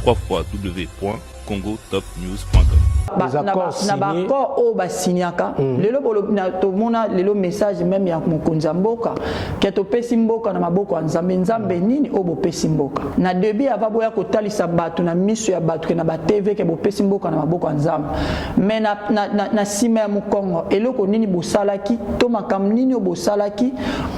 www.congotopnews.com. na bakor o basiniaka lelo tomona lelo message même ya mokonzi mboka ke topesi mboka na maboko ya nzambe nzambe nini o bopesi mboka na début ava boya kotalisa bato na miso ya bato ke na ba TV ke bopesi mboka na maboko ya nzambe mais na sima ya mokongo eloko nini bosalaki to makam nini o bosalaki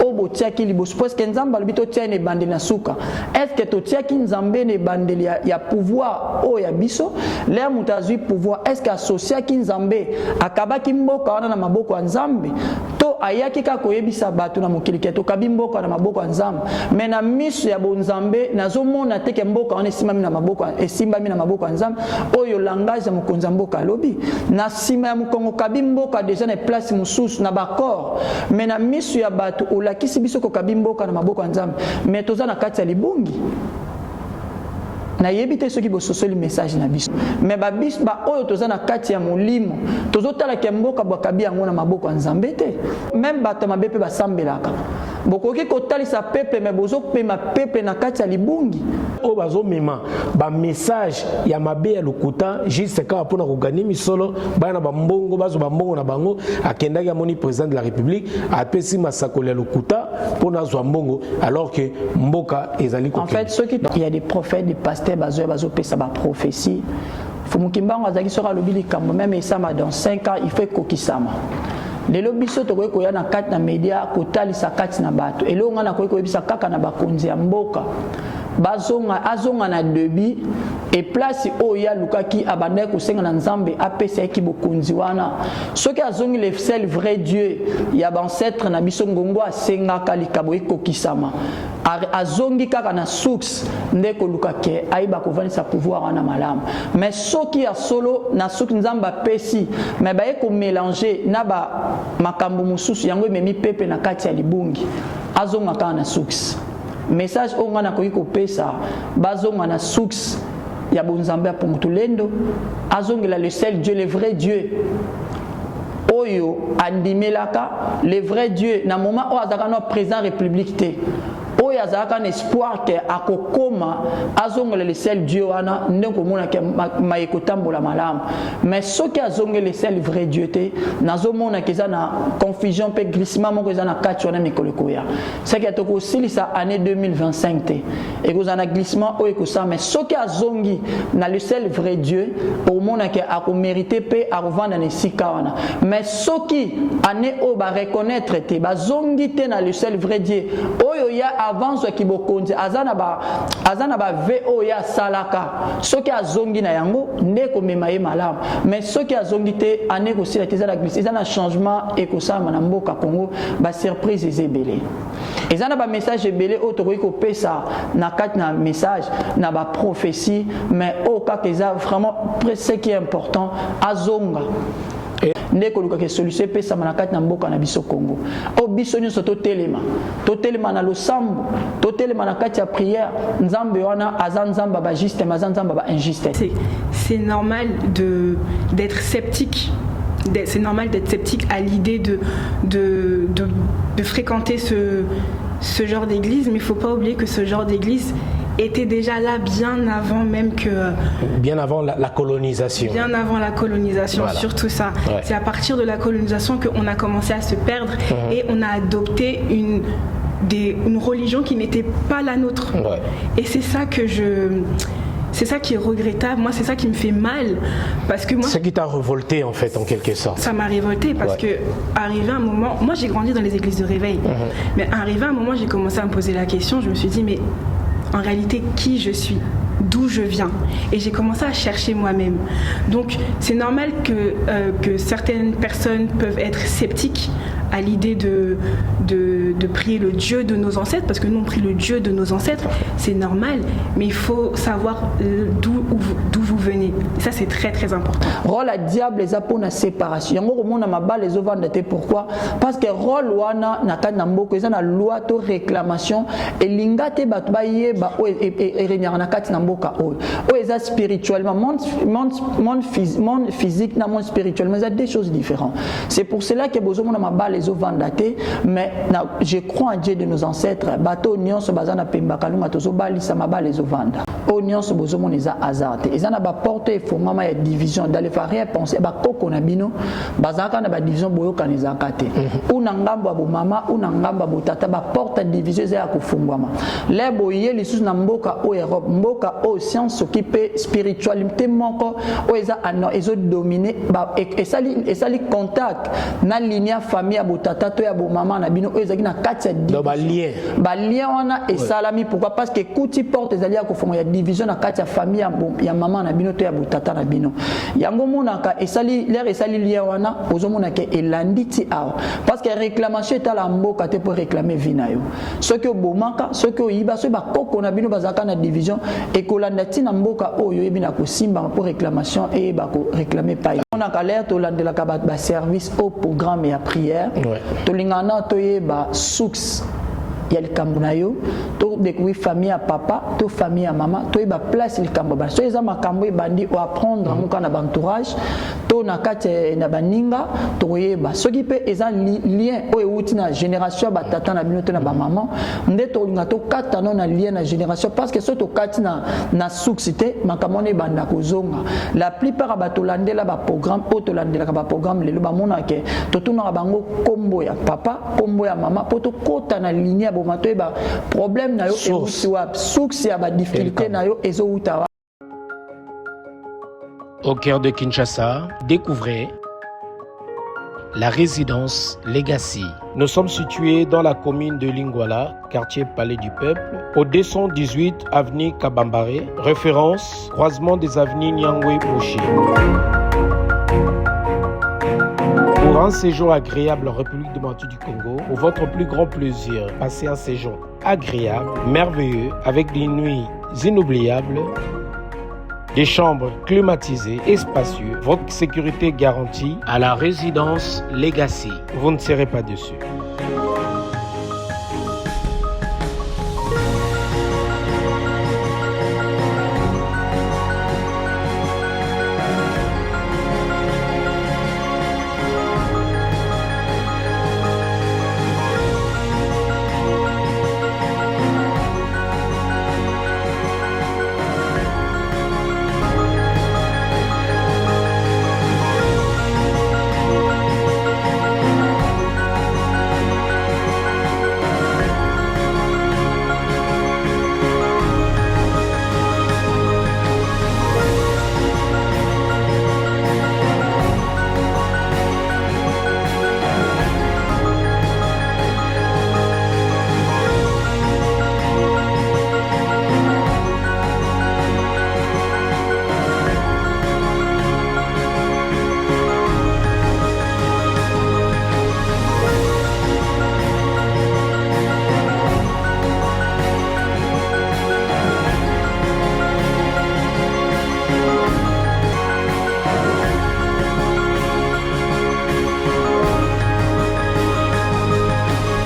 o botiaki liboso parce que nzambe alobi totia ne bandeli na suka est-ce que totiaki nzambe ne bandeli ya pouvoir o ya biso le mutazui pouvoir est-ce que associé ki nzambe akabaki mboka wana na maboko ya nzambe to ayaki ka koyebisa bato na mokili ke to kabi mboka na maboko ya nzambe mais na miso ya bonzambe nazomona teke mboka wana esimbami na maboko ya nzambe oyo langage ya mokonzi mboka alobi na sima ya mokongo kabi mboka déjà na place mosusu na bakor mais na miso ya bato olakisi biso ko kabi mboka na maboko ya nzambe mais toza na kati ya libungi na yebite soki bososoli message na biso mais babis ba oyo toza na kati ya molimo tozotala ke mboka bwakabi yango na maboko ya nzambe te même bato mabe pe basambelaka bokoki kotalisa peuple mais bozopema peuple na kati ya libungi o bazomema ba message ya mabe ya lokuta juste ka mpona kogani misolo bana bambongo bazo bambongo na bango akendaki amoni président de la république apesi masakoli ya lokuta mpona azwa mbongo alors que mboka ezali en fait soki il y a des prophètes des pasteurs bazopesa ba prophétie fumukimbango azaki soka lobi likambo même esama dans 5 ans il faut kokisama lelo biso tokoki koya na kati na media kotalisa kati na bato eloko ngana koki koyebisa kaka na bakonzi ya mboka azonga na debi et place oya lukaki abandaki kosenga na nzambe apesa eki bokonzi wana soki azongi le seul vrai Dieu ya bancêtre na biso ngongo asengaka likabo ekokisama azongi kaka na source ndeko lukake aiba kovanisa pouvoir wana malamu mais soki ya solo na soki nzamba pesi mais ba eko mélanger na ba makambo mususu yango memi pepe na kati ya libungi azonga kaka na source message onga na koki kopesa bazonga na source ya bonzambe pour mutulendo azongela le seul Dieu le vrai Dieu oyo andimelaka le vrai Dieu na moment o azaka no président république te oyo azaka na espoir ke akokoma azongela le seul Dieu wana ndeko mona ke mayekotambola malamu mais soki azongela le seul vrai Dieu te nazomona ke za na confusion pe glissement moko za na kati wana mikolo koya c'est que toko silisa année 2025 te et ko za na glissement oyo ko ça mais soki azongi na le seul vrai Dieu au mona ke akomériter pe akovanda na sika wana mais soki année o ba reconnaître te bazongi te na le seul vrai Dieu oyo ya avant ce qui bokonzi azana ba VO ya salaka soki azongi na yango ndeko memaye malamu mais soki azongi te ane ko sila te za la glisse ezana changement et ko sama na mboka Congo ba surprise ezebele ezana ba message ebele o tokoki ko pesa na kati na message na ba prophétie mais au cas que ça vraiment ce qui est important azonga ndeko lukake solution pesa manakati na mboka na biso Congo o biso nyonso totelema na losambo totelema na kati ya prière nzambe wana aza nzamba ba juste maza nzamba ba injuste c'est normal d'être sceptique. C'est normal d'être sceptique à l'idée de fréquenter ce genre d'église, mais il ne faut pas oublier que ce genre d'église était déjà là bien avant même que... Bien avant la colonisation. Bien avant la colonisation, voilà. Surtout ça. Ouais. C'est à partir de la colonisation qu'on a commencé à se perdre et on a adopté une religion qui n'était pas la nôtre. Ouais. Et c'est ça que c'est ça qui est regrettable. Moi, c'est ça qui me fait mal. Parce que moi, ce qui t'a révolté, en fait, en quelque sorte. Ça m'a révolté parce que, arrivé un moment... Moi, j'ai grandi dans les églises de réveil. Mais arrivé un moment, j'ai commencé à me poser la question. Je me suis dit, mais en réalité, qui je suis ? D'où je viens. Et j'ai commencé à chercher moi-même. Donc, c'est normal que certaines personnes peuvent être sceptiques à l'idée de prier le Dieu de nos ancêtres, parce que nous on prie le Dieu de nos ancêtres, c'est normal, mais il faut savoir d'où vous venez. Et ça c'est très très important. Rôle à diable les apôtres na séparation. Yango komona mabal les ovandete pourquoi? Parce que rôle wana na kana mboko eza na loi to réclamation et lingate bat ba yeba o e renyana na kati na mboka o eza spirituellement monde physique na monde spirituellement, il y a deux choses différentes. C'est pour cela que besoin na mabal les les eaux vandate, mais je crois en Dieu de nos ancêtres. Bateau nion se basant à Pembakalunga, tozo bali samaba les eaux vanda. Au nion se bozo mon eza azarte. Ils en a porte et faut maman y a division d'aller faire rien penser. Ba koko na bino, bazaka na ba division boyo kaneza kate. Una ngamba bo mama, una ngamba bo tata ba porte division za kufungwama. Les boye les sous na mboka au Europe, mboka au science s'occuper spiritualité moko o eza ano ezo dominer ba et sali contact na ligne famille bo tata to ya bo mama na bino o eza na kati ya ba lien wana et salami pourquoi parce que kuti porte ezali ya kufungwa ya division na kati ya famille ya mama na bino to ya bo tata na bino yango monaka esali l'air esali lien wana ozomona ke elanditi awa parce que réclamation est à la mboka te pour réclamer vinayo ce que bomaka ce que yiba ce ba koko na bino bazaka na division et kolanda tina mboka oyo ebina ko simba pour réclamation et ba ko réclamer pa on a l'air to landela ka ba service au programme et à prière to lingana to yeba source il y a le cambonayo to découvrir famille à papa to famille à maman to yeba place le camboba so eza makambo bandi ou apprendre muka na entourage to na kate na baninga to yeba so ki pe eza lien o euti na génération ba tata na bino to na ba maman nde to linga to kata no na lien na génération parce que so to kati na succité makamone banda kozonga la plupart ba to landela ba programme o to landela ba programme le ba mona ke to tuna bango kombo ya papa kombo ya mama poto kota na ligne ba problème na yo source ya ba difficulté na yo ezo utawa. Au cœur de Kinshasa, découvrez la résidence Legacy. Nous sommes situés dans la commune de Lingwala, quartier Palais du Peuple, au 218 avenue Kabambare, référence croisement des avenues Nyangwe-Bouchi. Pour un séjour agréable en République démocratique du Congo, pour votre plus grand plaisir, passez un séjour agréable, merveilleux, avec des nuits inoubliables, des chambres climatisées et spacieuses, votre sécurité garantie à la résidence Legacy. Vous ne serez pas déçus.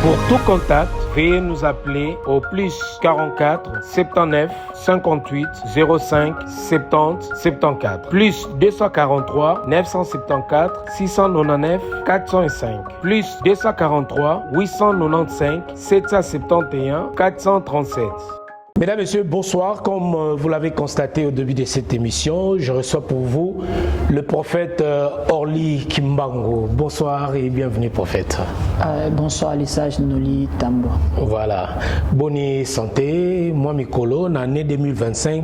Pour tout contact, veuillez nous appeler au plus 44 79 58 05 70 74 plus 243 974 699 405 plus 243 895 771 437. Mesdames, Messieurs, bonsoir. Comme vous l'avez constaté au début de cette émission, je reçois pour vous le prophète Orly Kimbangu. Bonsoir et bienvenue, prophète. Bonsoir, les sages Noli Tambo. Voilà. Bonne santé. Moi, Mikolo, en l'année 2025,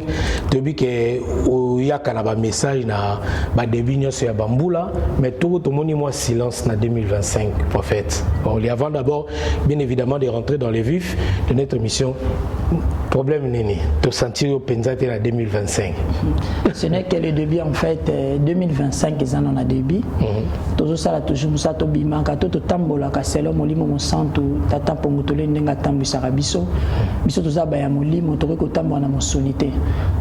depuis que il y a un message na début sur Bamboula, mais tout le monde moi silence en 2025, prophète. Bon, avant d'abord, bien évidemment, de rentrer dans les vifs de notre émission. Problème n'est de sentir au Penzate en 2025. Ce n'est que le début en fait 2025 ils en ont un début. Toujours ça toujours ça to bimaka to tambola ka selo molimo mo santu tata pomutole ndenga tambisa biso biso to za ba ya molimo to ko tambo na monsolité.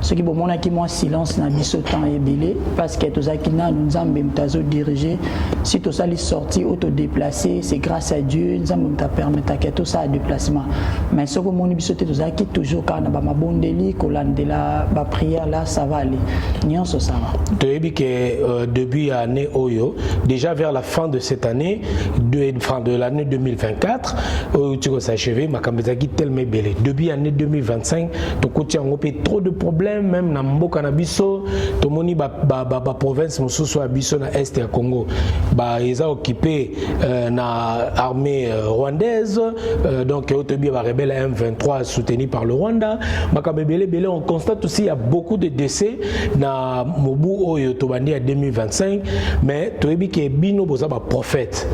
Ce qui bomona ki moi silence na biso temps ebelé parce que to za ki na nzambe mtazo diriger si to ça les sorties auto déplacer c'est grâce à Dieu nzambe mta permettre que tout ça déplacement mais ce que mon biso to za ki toujours ka na ba mabondeli ko landela ba prière là ça va aller nyonso ça va. Tu as dit que début année Oyo, déjà vers la fin de cette année, de l'année 2024, tu vas s'achever, ma cambézaki tellement belle. Début année 2025, tu côté en trop de problèmes, même dans Mboka na biso, to moni ba province mosusu ya biso na est ya Congo, ba ils ont occupé na armée rwandaise, donc autobi ba rebelle M23 soutenu par le Rwanda. Ma cambézaki belle, on constate aussi il y a beaucoup de décès na Mobu Oyo Tobandi à 2025, mais tu as dit que Bino boza ba prophète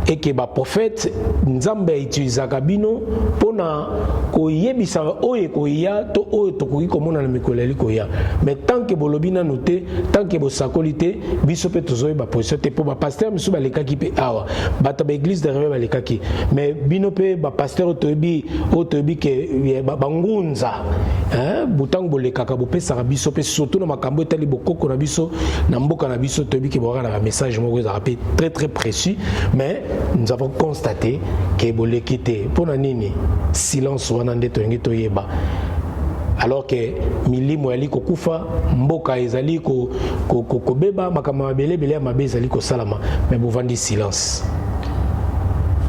et que ba prophète Nzambe utilisa Bino pona ko yebisa oye ko ya to oyo to ko komona na mikoleli ko ya, mais tant que bolobina noté, tant que bo sakolité biso pe tozoye ba position te po ba pasteur misu ba lekaki pe awa bata ba église de rêve ba lekaki, mais Bino pe ba pasteur tobi que ba ngunza hein butang bolekaka bo pesa biso pe surtout na makambo etali bokoko na biso na mboka na biso tobi ke bo na message moko ezarape très très précis, mais nous avons constaté que bolekite pona nini silence wana ndeto ngi toyeba, alors que milimo yali kokufa mboka ezali ko beba makama bele bele mabe ezali ko salama, mais bovandi silence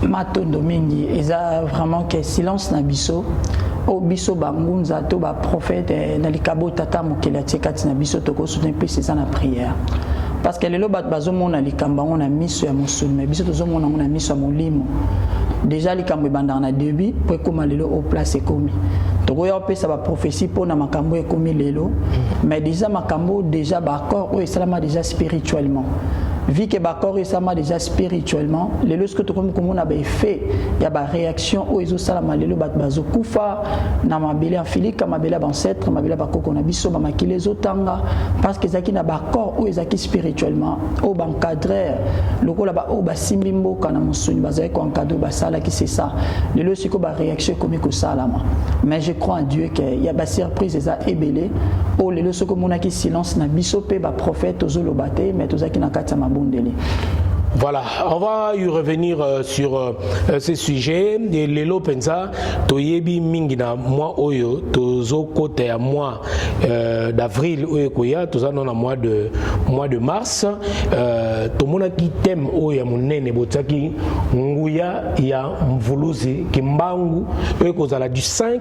matondo mingi eza vraiment que silence na biso o biso bangunza to ba prophète na likabo tata mokela tikati na biso to ko soutenir plus ça na prière, parce que lelo bat bazomona likamba on a miso ya musulu mais biso tozomona on a miso ya molimo déjà likambo ebanda na début po koma lelo au place ekomi tokoya opesa ba prophétie po na makambo ekomi lelo, mais déjà makambo déjà ba corps o esalama déjà spirituellement vu que bakor esama déjà spirituellement lelo ce que to comme on a ba effet ya ba réaction o ezo salama lelo bat bazo kufa na mabele afilika mabele ancêtre mabele bakoko na biso ba makile zotanga parce que zaki na bakor o ezaki spirituellement o ba encadrer lokola ba o ba simlimbo kana musuni bazai ko encadrer ba sala qui c'est ça lelo siko ba réaction comme ko salama, mais je crois en Dieu que ya ba surprise eza ebele o lelo siko monaki silence na biso pe ba prophète ozolo bate mais tozaki na kati Bundeli. Voilà, on va y revenir sur ce sujet. Lelo pensa toyebi mingina mois oyo tozo côté à mois d'avril oyo koya toza non na mois de mars tomona ki thème oyo monene botaki nguya ya mvuluzi kimbangu oyo kozala du 5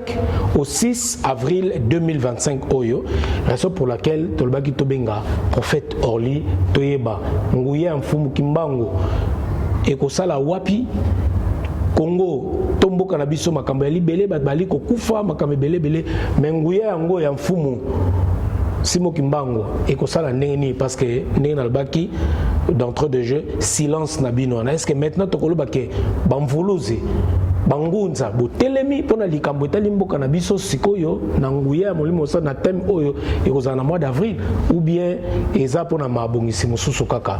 au 6 avril 2025 oyo, raison pour laquelle tolbaki tobenga prophète Orly toyeba nguya mfumu kimbangu ekosala wapi Congo tomboka na biso makambo ya libele bali kokufa makambo belebele menguya yango ya mfumu Simo Kimbangu ekosala ndenge parce que ndenge na albaki d'entre deux jeux silence na bino na est-ce que maintenant tokoloba ke bamvuluzi bangunza botelemi pona likambo etali mboka na biso sikoyo na nguya ya molimo sa na thème oyo ekozala na mois d'avril ou bien eza pona mabongisi mosusu kaka?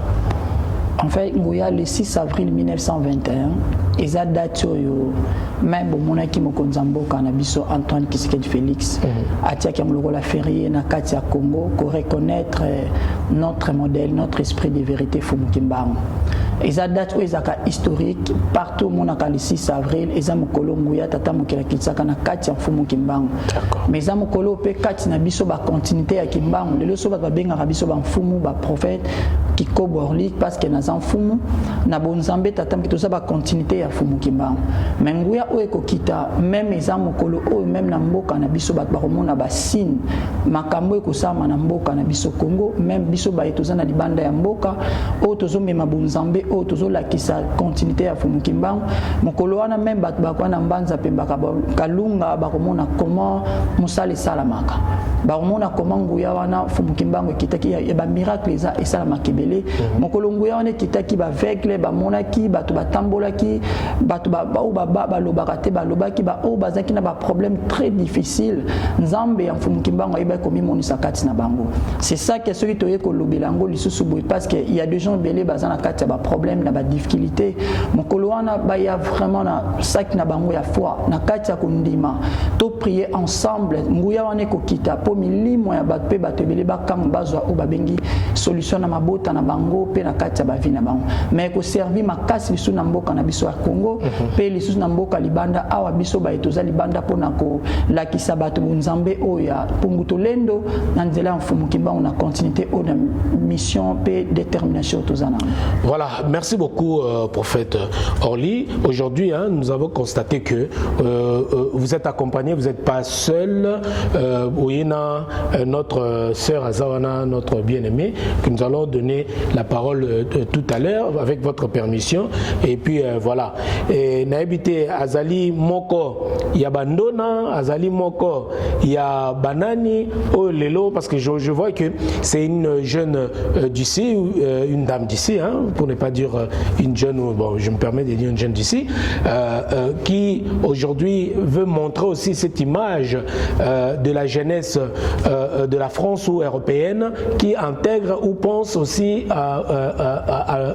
En fait, le 6 avril 1921, ils ont daté même bon qui mokonzambo canabiso Antoine Tshisekedi Félix a tia qui la férié na Katia Congo pour reconnaître notre modèle, notre esprit de vérité Fumukimbangu. Ils ont daté où ils ont historique partout mon le 6 avril ils ont mokolo nguya tata mokela kitsaka na Katia Fumukimbangu. Mais ils ont mokolo pe Katia na biso ba continuité ya Kimbangu. Le so ba benga biso ba mfumu ba prophète qui Orly parce que na zanfumu na bonzambe tatam ki ba continuité ya fumu kimbangu mais nguya o ekokita même eza mokolo o même na mboka na biso ba komona ba signe makambo ekosama na mboka na biso Congo même biso ba etoza na libanda ya mboka o tozo mema bonzambe o tozo lakisa continuité ya fumu kimbangu mokolo wana même ba kwa na mbanza pe kalunga ba komona comment musali salamaka ba komona comment nguya wana fumu kimbangu kitaki ya ba miracle eza esalamaka belé mokolo nguya wana kitaki ba vegle ba monaki bato batambolaki bato ba lobaka te ba lobaki ba o bazaki na ba problème très difficile nzambe ya mfumu kimbango ayeba komi monisa kati na bango. C'est ça que ceux qui toye ko lobelango lisusu boy parce que il y a des gens belé bazana kati ba problème na ba difficulté mokolo wana baya vraiment na sac na bango ya foi na kati ya kundima to prier ensemble nguya wana kokita po milimo ya bato pe bato ebele bakanga bazwa o babengi solution na mabota na bango pe na kati ya bavi na bango mais ko servir makasi lisu na mboka na biso ya Congo pe lisu na mboka libanda awa biso ba etoza libanda pona ko lakisa bato bunzambe oya punguto lendo na nzela mfumu kimba on a continuité on a mission pe détermination tozana. Voilà, merci beaucoup prophète Orly. Aujourd'hui, nous avons constaté que vous êtes accompagné, vous n'êtes pas seul. Oyena, notre sœur Azawana, notre bien-aimée, que nous allons donner la parole tout à l'heure avec votre permission. Et puis voilà. Naibité Azali Moko, il y a Bandona, Azali Moko, il y a Banani, oh Lelo, parce que je vois que c'est une jeune d'ici, une dame d'ici, pour ne pas dire une jeune, bon, je me permets de dire une jeune d'ici, qui aujourd'hui veut montrer aussi cette image de la jeunesse de la France ou européenne qui intègre ou pense aussi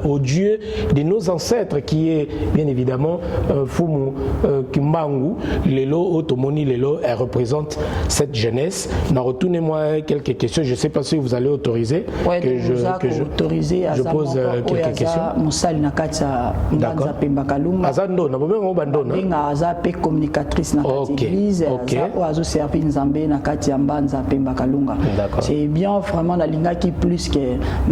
au Dieu de nos ancêtres qui est bien évidemment Fumu Kimbangu, Lelo, Otomoni Lelo, elle représente cette jeunesse. Retournez-moi quelques questions, je ne sais pas si vous allez autoriser que je pose quelques questions. Musali na kati ya Mbanza Pemba Kalunga. Azando na bomengo bandona. Benga azape communicatrice na kati église, azo servir Nzambe na kati ya Mbanza Pemba Kalunga. C'est bien vraiment na linga qui plus que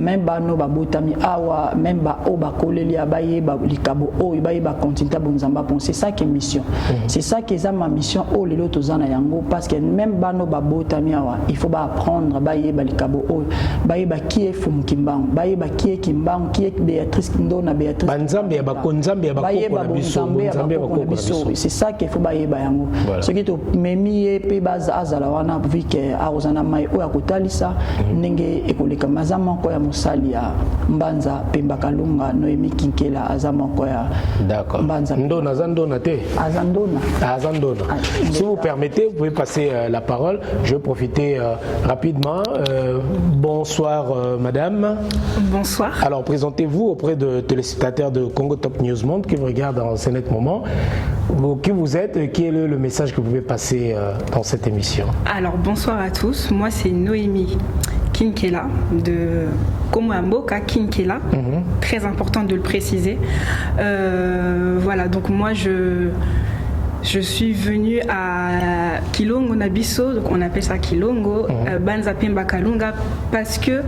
même bano babotami awa même ba o ba koleli abaye ba likabo o baye ba continta bonzamba bon c'est ça qui est mission. C'est ça qui est ma mission o lelo tozana yango parce que même bano babotami awa il faut ba apprendre baye ba likabo o baye ba qui est Fumu Kimbangu baye ba qui est Kimbangu qui est Béatrice Ndona Béatrice Banzambe ya bakonzambe ya bakoko na biso Banzambe ya bakoko na biso c'est ça qu'il faut baye ba yango ce qui to memi pe baza azala wana vu que arozana mai o yakotalisa ndenge ekoleka mazama ko ya musali ya Mbanza Pemba Kalunga Noemi Kinkela azama ko ya Mbanza Ndona Zandona te Azandona si vous permettez vous pouvez passer la parole je vais profiter rapidement bonsoir madame. Bonsoir. Alors présentez-vous auprès de téléspectateurs de Congo Top News Monde qui vous regardent en ce net moment. Qui vous êtes et quel est le message que vous pouvez passer dans cette émission? Alors bonsoir à tous, moi c'est Noémie Kinkela de Komouamboka Kinkela, très important de le préciser. Voilà, donc moi je suis venue à Kilongo Nabiso, donc on appelle ça Kilongo, Banza Pemba Kalunga, parce que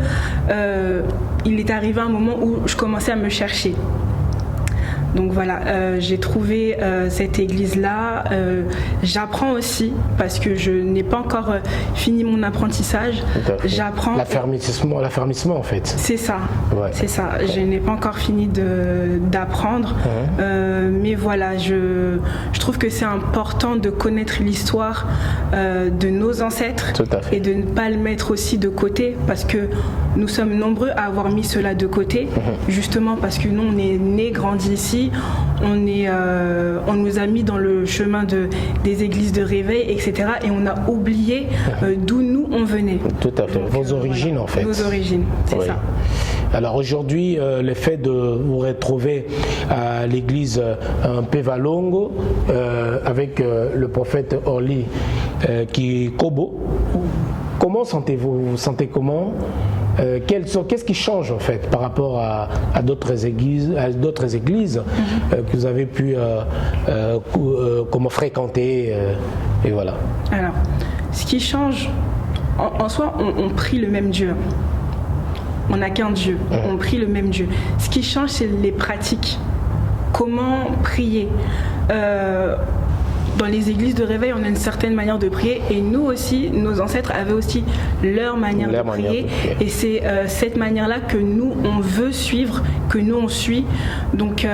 il est arrivé un moment où je commençais à me chercher. Donc voilà, j'ai trouvé cette église-là. J'apprends aussi parce que je n'ai pas encore fini mon apprentissage. J'apprends. L'affermissement en fait. C'est ça. Ouais. C'est ça. Je n'ai pas encore fini d'apprendre. Mais voilà, je trouve que c'est important de connaître l'histoire de nos ancêtres et de ne pas le mettre aussi de côté parce que nous sommes nombreux à avoir mis cela de côté, justement parce que nous on est nés, grandis ici. On nous a mis dans le chemin des églises de réveil, etc. Et on a oublié d'où nous on venait. Tout à fait. Donc, vos origines en fait. Nos origines, c'est ça. Alors aujourd'hui, le fait de vous retrouver à l'église Pevalongo avec le prophète Orly qui Kobo, comment sentez-vous? Vous vous sentez comment? Qu'est-ce qui change en fait par rapport à d'autres églises, que vous avez pu comment fréquenter et voilà. Alors, ce qui change, en soi, on prie le même Dieu. On n'a qu'un Dieu, on prie le même Dieu. Ce qui change, c'est les pratiques. Comment prier dans les églises de réveil, on a une certaine manière de prier et nous aussi, nos ancêtres avaient aussi leur manière de prier. Et c'est cette manière-là que nous, on veut suivre, que nous, on suit. Donc,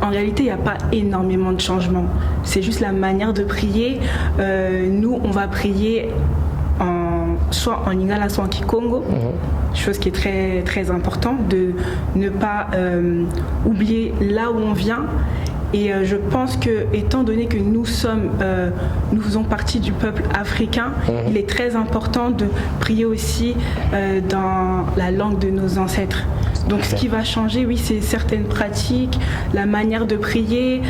en réalité, il n'y a pas énormément de changements. C'est juste la manière de prier. Nous, on va prier soit en Lingala, soit en Kikongo. Chose qui est très, très importante, de ne pas oublier là où on vient. Et je pense que, étant donné que nous faisons partie du peuple africain, il est très important de prier aussi dans la langue de nos ancêtres. Donc ce qui va changer, oui, c'est certaines pratiques, la manière de prier,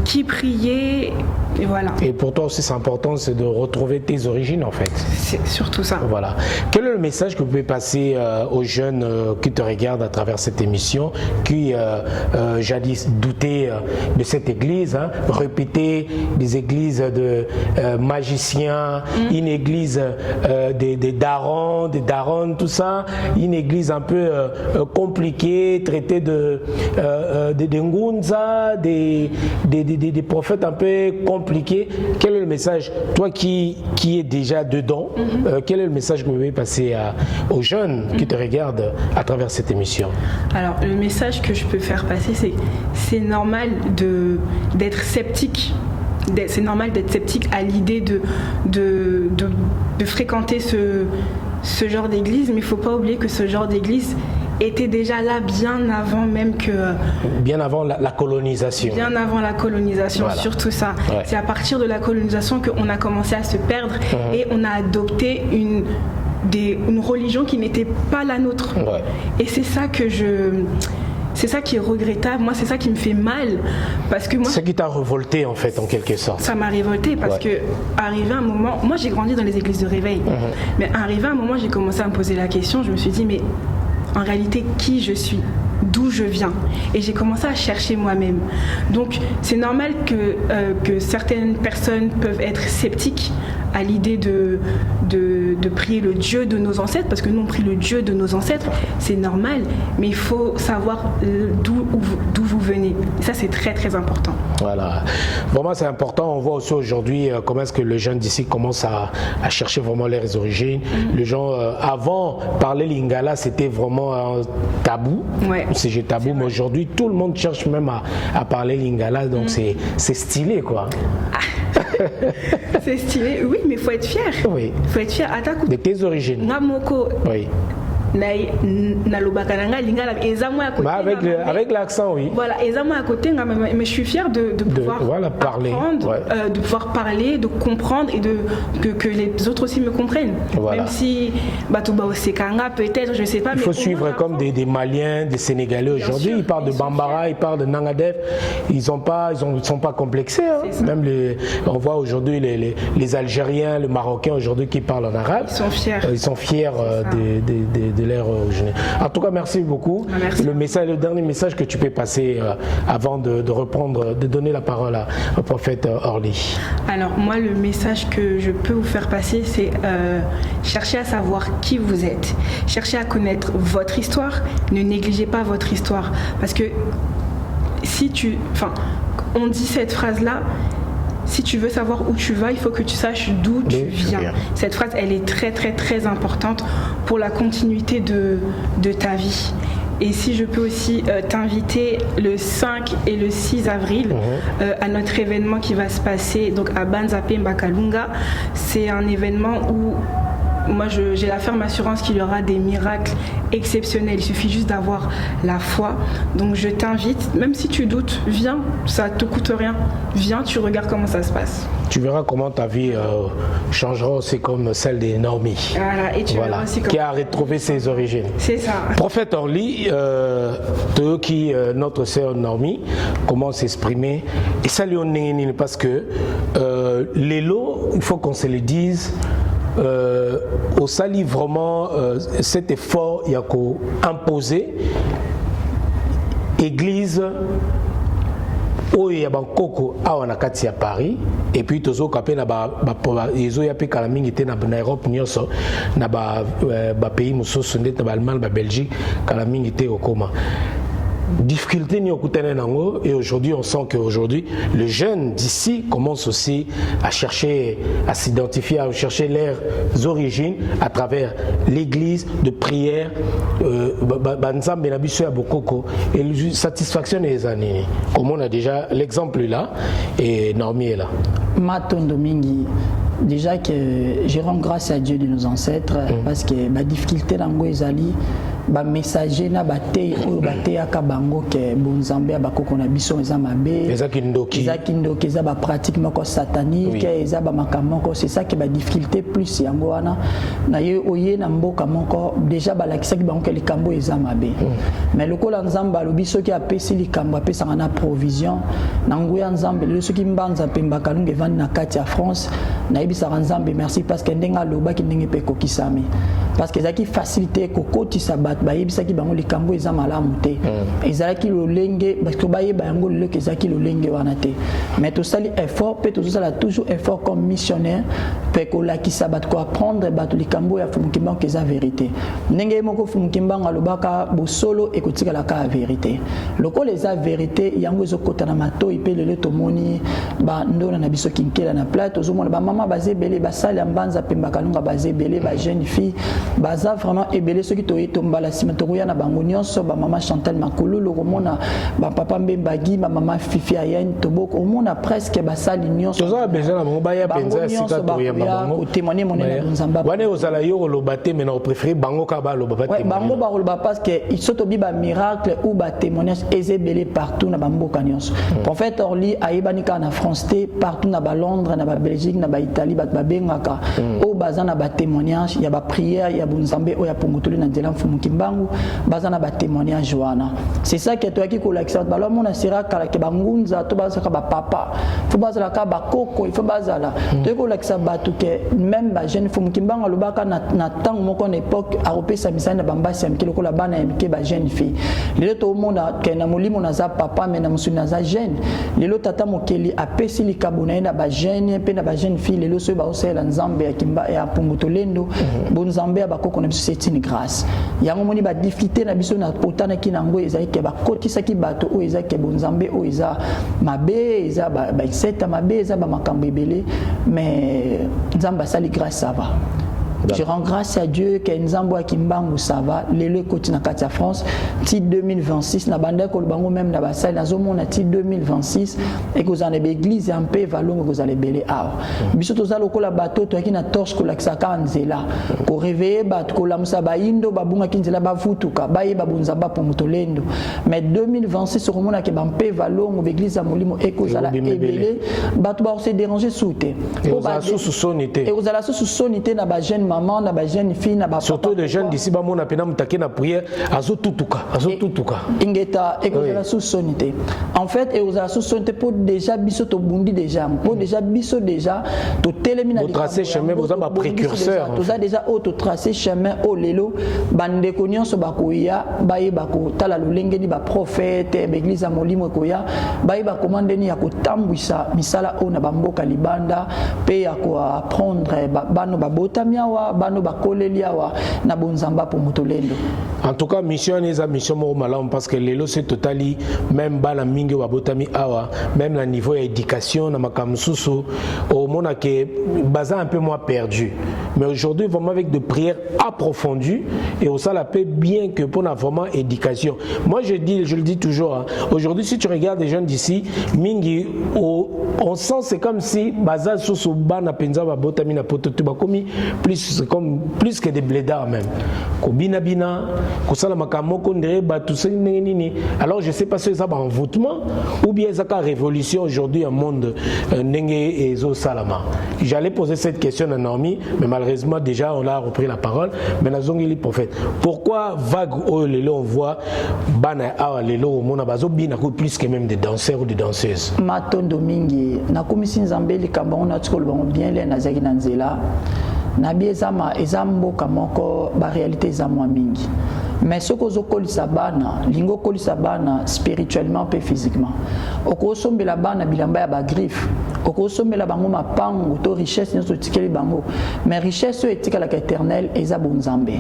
qui prier, et voilà. Et pour toi aussi, c'est important, c'est de retrouver tes origines en fait. C'est surtout ça. Voilà. Quel est le message que vous pouvez passer aux jeunes qui te regardent à travers cette émission, qui jadis doutaient de cette église, hein, répétaient des églises de magiciens, une église des darons, des daronnes, tout ça, une église un peu compliquée, traitée de ngunza, des prophètes un peu compliqués. Quel est le message, toi qui es déjà dedans, quel est le message que vous pouvez passer aux jeunes qui te regardent à travers cette émission? Alors, le message que je peux faire passer, c'est normal d'être sceptique. C'est normal d'être sceptique à l'idée de fréquenter ce genre d'église, mais il ne faut pas oublier que ce genre d'église était déjà là bien avant même que... Bien avant la colonisation. Bien avant la colonisation, voilà. Surtout ça. Ouais. C'est à partir de la colonisation qu'on a commencé à se perdre et on a adopté une religion qui n'était pas la nôtre. Ouais. Et c'est ça que c'est ça qui est regrettable. Moi, c'est ça qui me fait mal. Parce que moi, c'est ce qui t'a révolté, en fait, en quelque sorte. Ça m'a révolté parce que, arrivé un moment, moi j'ai grandi dans les églises de réveil, mais arrivé un moment, j'ai commencé à me poser la question. Je me suis dit, mais en réalité, qui je suis, d'où je viens, et j'ai commencé à chercher moi-même. Donc c'est normal que certaines personnes peuvent être sceptiques à l'idée de prier le Dieu de nos ancêtres, parce que nous on prie le Dieu de nos ancêtres, c'est normal, mais il faut savoir d'où vous venez. Et ça c'est très très important. Voilà, vraiment c'est important. On voit aussi aujourd'hui comment est-ce que les jeunes d'ici commencent à chercher vraiment leurs origines. Les gens avant parler lingala c'était vraiment un tabou, c'est tabou, mais aujourd'hui tout le monde cherche même à parler lingala, donc c'est stylé quoi. C'est stylé, oui, mais il faut être fier. Oui. Il faut être fier. De tes origines. Ngamoko. Oui. Avec l'accent, oui. Voilà, et à côté, mais je suis fière de pouvoir parler, de pouvoir parler, de comprendre et que les autres aussi me comprennent. Voilà. Même si peut-être, je ne sais pas. Il faut suivre comme des Maliens, des Sénégalais aujourd'hui. Ils parlent de Bambara, ils parlent de Nangadef. Ils ne sont pas complexés. Hein. Même on voit aujourd'hui les Algériens, les Marocains aujourd'hui qui parlent en arabe. Ils sont fiers. Ils sont fiers de leur origine. En tout cas, merci beaucoup. Merci. Le dernier message que tu peux passer avant de donner la parole au prophète Orly. Alors moi, le message que je peux vous faire passer, c'est chercher à savoir qui vous êtes. Cherchez à connaître votre histoire. Ne négligez pas votre histoire. Parce que on dit cette phrase-là, si tu veux savoir où tu vas, il faut que tu saches d'où tu viens. Cette phrase, elle est très très très importante pour la continuité de ta vie. Et si je peux aussi t'inviter le 5 et le 6 avril à notre événement qui va se passer donc à Banzapé Mbakalunga. C'est un événement où moi j'ai la ferme assurance qu'il y aura des miracles exceptionnels. Il suffit juste d'avoir la foi. Donc je t'invite, même si tu doutes, viens, ça ne te coûte rien. Viens, tu regardes comment ça se passe. Tu verras comment ta vie changera aussi comme celle de Naomi. Voilà, et tu verras aussi qui a retrouvé ses origines. C'est ça. Prophète Orly, notre sœur Naomi, comment s'exprimer. Et ça lui on parce que les lots, il faut qu'on se le dise. Au sali vraiment cet effort il y a qu'à imposer église oyo ya bankoko awa na kati ya Paris et puis tozoka na ezo ya pe kala mingi te na Europe nyonso na ba pays mosusu ndete ba Allemagne ba Belgique kala mingi te okoma difficulté ni okutana nango. Et aujourd'hui on sent qu'aujourd'hui les jeunes d'ici commencent aussi à chercher à s'identifier, à chercher leurs origines à travers l'église de prière banzambe na biso ya bokoko et satisfaction des années comme on a déjà l'exemple là et Naomi est là matondo mingi déjà que je rends grâce à Dieu de nos ancêtres parce que la difficulté dans Goezali ba messager na bate oyo bate akabango ke bonzambe abakoko na biso eza mabe ezaki ndoki eza ba pratique moko satanique eza ba makamoko c'est ça que ba difficulté plus yango wana na ye oye na mboka moko déjà ba lakisaki bango ke likambo eza mabe mais lokola nzambe alobi soki apesi likambo apesanga na provision na nguya nzambe le soki mbanza pemba kalunga evandi na kati ya France na yebisaka nzambe merci parce que ndenga lobaki ndenge pe kokisami parce que ezaki facilité kokotisa bato bayebisaki bango likambo eza malamu te ezalaki lolenge parce que bayeba yango lelo ezalaki lolenge wana te mais tosali effort pe tozosala toujours effort comme missionnaire pe kolakisa bato ko apprendre bato likambo ya fumukimbango eza vérité ndenge moko fumukimbango alobaka bosolo ekotikalaka ya vérité lokola eza vérité yango ezokota na matoi pe lelo tomoni bandona na biso kinkela na plate tozomona bamama bazebele basali ya mbanza pemba kalunga bazebele ba jeune fille baza vraiment ebele soki tombala sima tokoya na bango nyonso ba mama Chantal Makululu komona ba papa Mbembagi ba mama Fifi Ayane toboko omona presque basali nyonso toza besoin na bango baya penza sika toya bango témoigner mon nzamba wana ozala yo lobate mais na préférer bango ka ba loba témoigner bango ba loba parce que il soto bi ba miracle ou ba témoignage ezebele partout na bamboka nyonso prophète Orly ayebani ka na France té partout na ba Londres na ba Belgique na ba Italie ba bengaka o bazana ba témoignage ya ba prière ya bonzambe oya pongotoli na nzela mfumukimbangu bazana ba témoignage wana c'est ça que toi qui kolakisa balo mona sira kala ke bangunza to bazaka ba papa faut bazala ka ba koko il faut bazala to kolakisa batu ke même ba jeune mfumukimbangu lobaka na tango moko na époque aropesa misana bambasi ya mikelo kola bana ya mike ba jeune fille lelo to mona ke na molimo na za papa mais na musuni na za jeune lelo tata mokeli apesi likabona na ba jeune pe na ba jeune fille lelo so ba osela nzambe ya kimba ya pongotolendo bonzambe bakoko na biso c'est une grâce yango moni ba difficulté na biso na potana ki nango ezali ke ba kotisa ki bato o ezali ke bonzambe o eza mabe eza ba seta mabe eza ba makambo ebele mais nzamba sali grâce ça va. Je rends grâce à Dieu que Nzambo Akimbangu ça va lelo koti na kati ya France ti 2026 na banda ko bango même na basali na zomo na ti 2026 et que vous en avez église en paix valongo vous allez belé awa biso to zalo ko la bateau to ki na torche ko lakisa ka nzela ko réveiller bat ko lamusa ba indo babunga kinzela ba futuka ba yeba bonzamba po mutolendo mais 2026 ko mona ke ba paix valongo église ya molimo et que vous allez ebele bat ba se déranger souté ko ba sous sonité et vous allez sous sonité na ba jeune maman na ba jeune fille na ba surtout les jeunes d'ici ba mona pena mutake na prière azotutuka ingeta et que la sous sonité en fait et aux sous sonité pour déjà biso to bundi déjà pour déjà biso déjà to telemina de tracer chemin vous avez précurseur tout ça déjà auto tracer chemin au lelo bande konyon ba koya baye ba ko tala lolenge ni ba prophète église molimo koya baye ba commande ni ya ko tambwisa misala ona ba mboka libanda pe ya ko apprendre bano ba botamiawa bano bakoleliawa na bonzamba pour mutolendo. En tout cas mission eza mission mo malamu parce que lelo c'est totally même bana mingi wa botami awa même la niveau éducation na makamsusu au mona que baza un peu moins perdu mais aujourd'hui vraiment avec de prières approfondies et au ça la paix bien que pour la vraiment éducation moi je le dis toujours hein, aujourd'hui si tu regardes les jeunes d'ici mingi on sent c'est comme si baza susu bana penza ba botami na pototu ba komi plus que des blédards même kobina bina kosala makamoko ndere batu nini alors je sais pas si ça va envoûtement ou bien ça révolution aujourd'hui un monde ndenge ezo salama j'allais poser cette question à Naomi mais malheureusement déjà on a repris la parole mais nazongi li prophète pourquoi vague oh lelo on voit bana awa lelo mona bazo bina ko plus que même des danseurs ou des danseuses matondo mingi na komisi nzambe likambo on a tsolo bango bien le nazaki na nzela na biezama ezamboka moko ba réalité ezamwa mingi mais ce que ozokolisa bana lingo kolisa bana spirituellement pe physiquement okosombela bana bilamba ya ba griffe okosombela bango mapango to richesse nyonso tikeli bango mais richesse etikala ka éternel eza bonzambe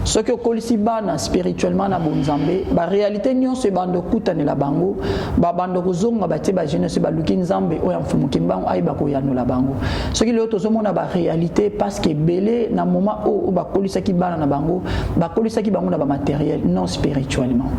ce que okolisi bana spirituellement na bonzambe ba réalité nyonso bando kutanela bango ba bando kozonga batie ba jeunesse ba luki nzambe oya mfumuki mbango ayi bakoyanola bango ce qui le tozomona ba réalité parce que belé na moment o bakolisa ki bana na bango bakolisa ki bango na ba matériel non spirituellement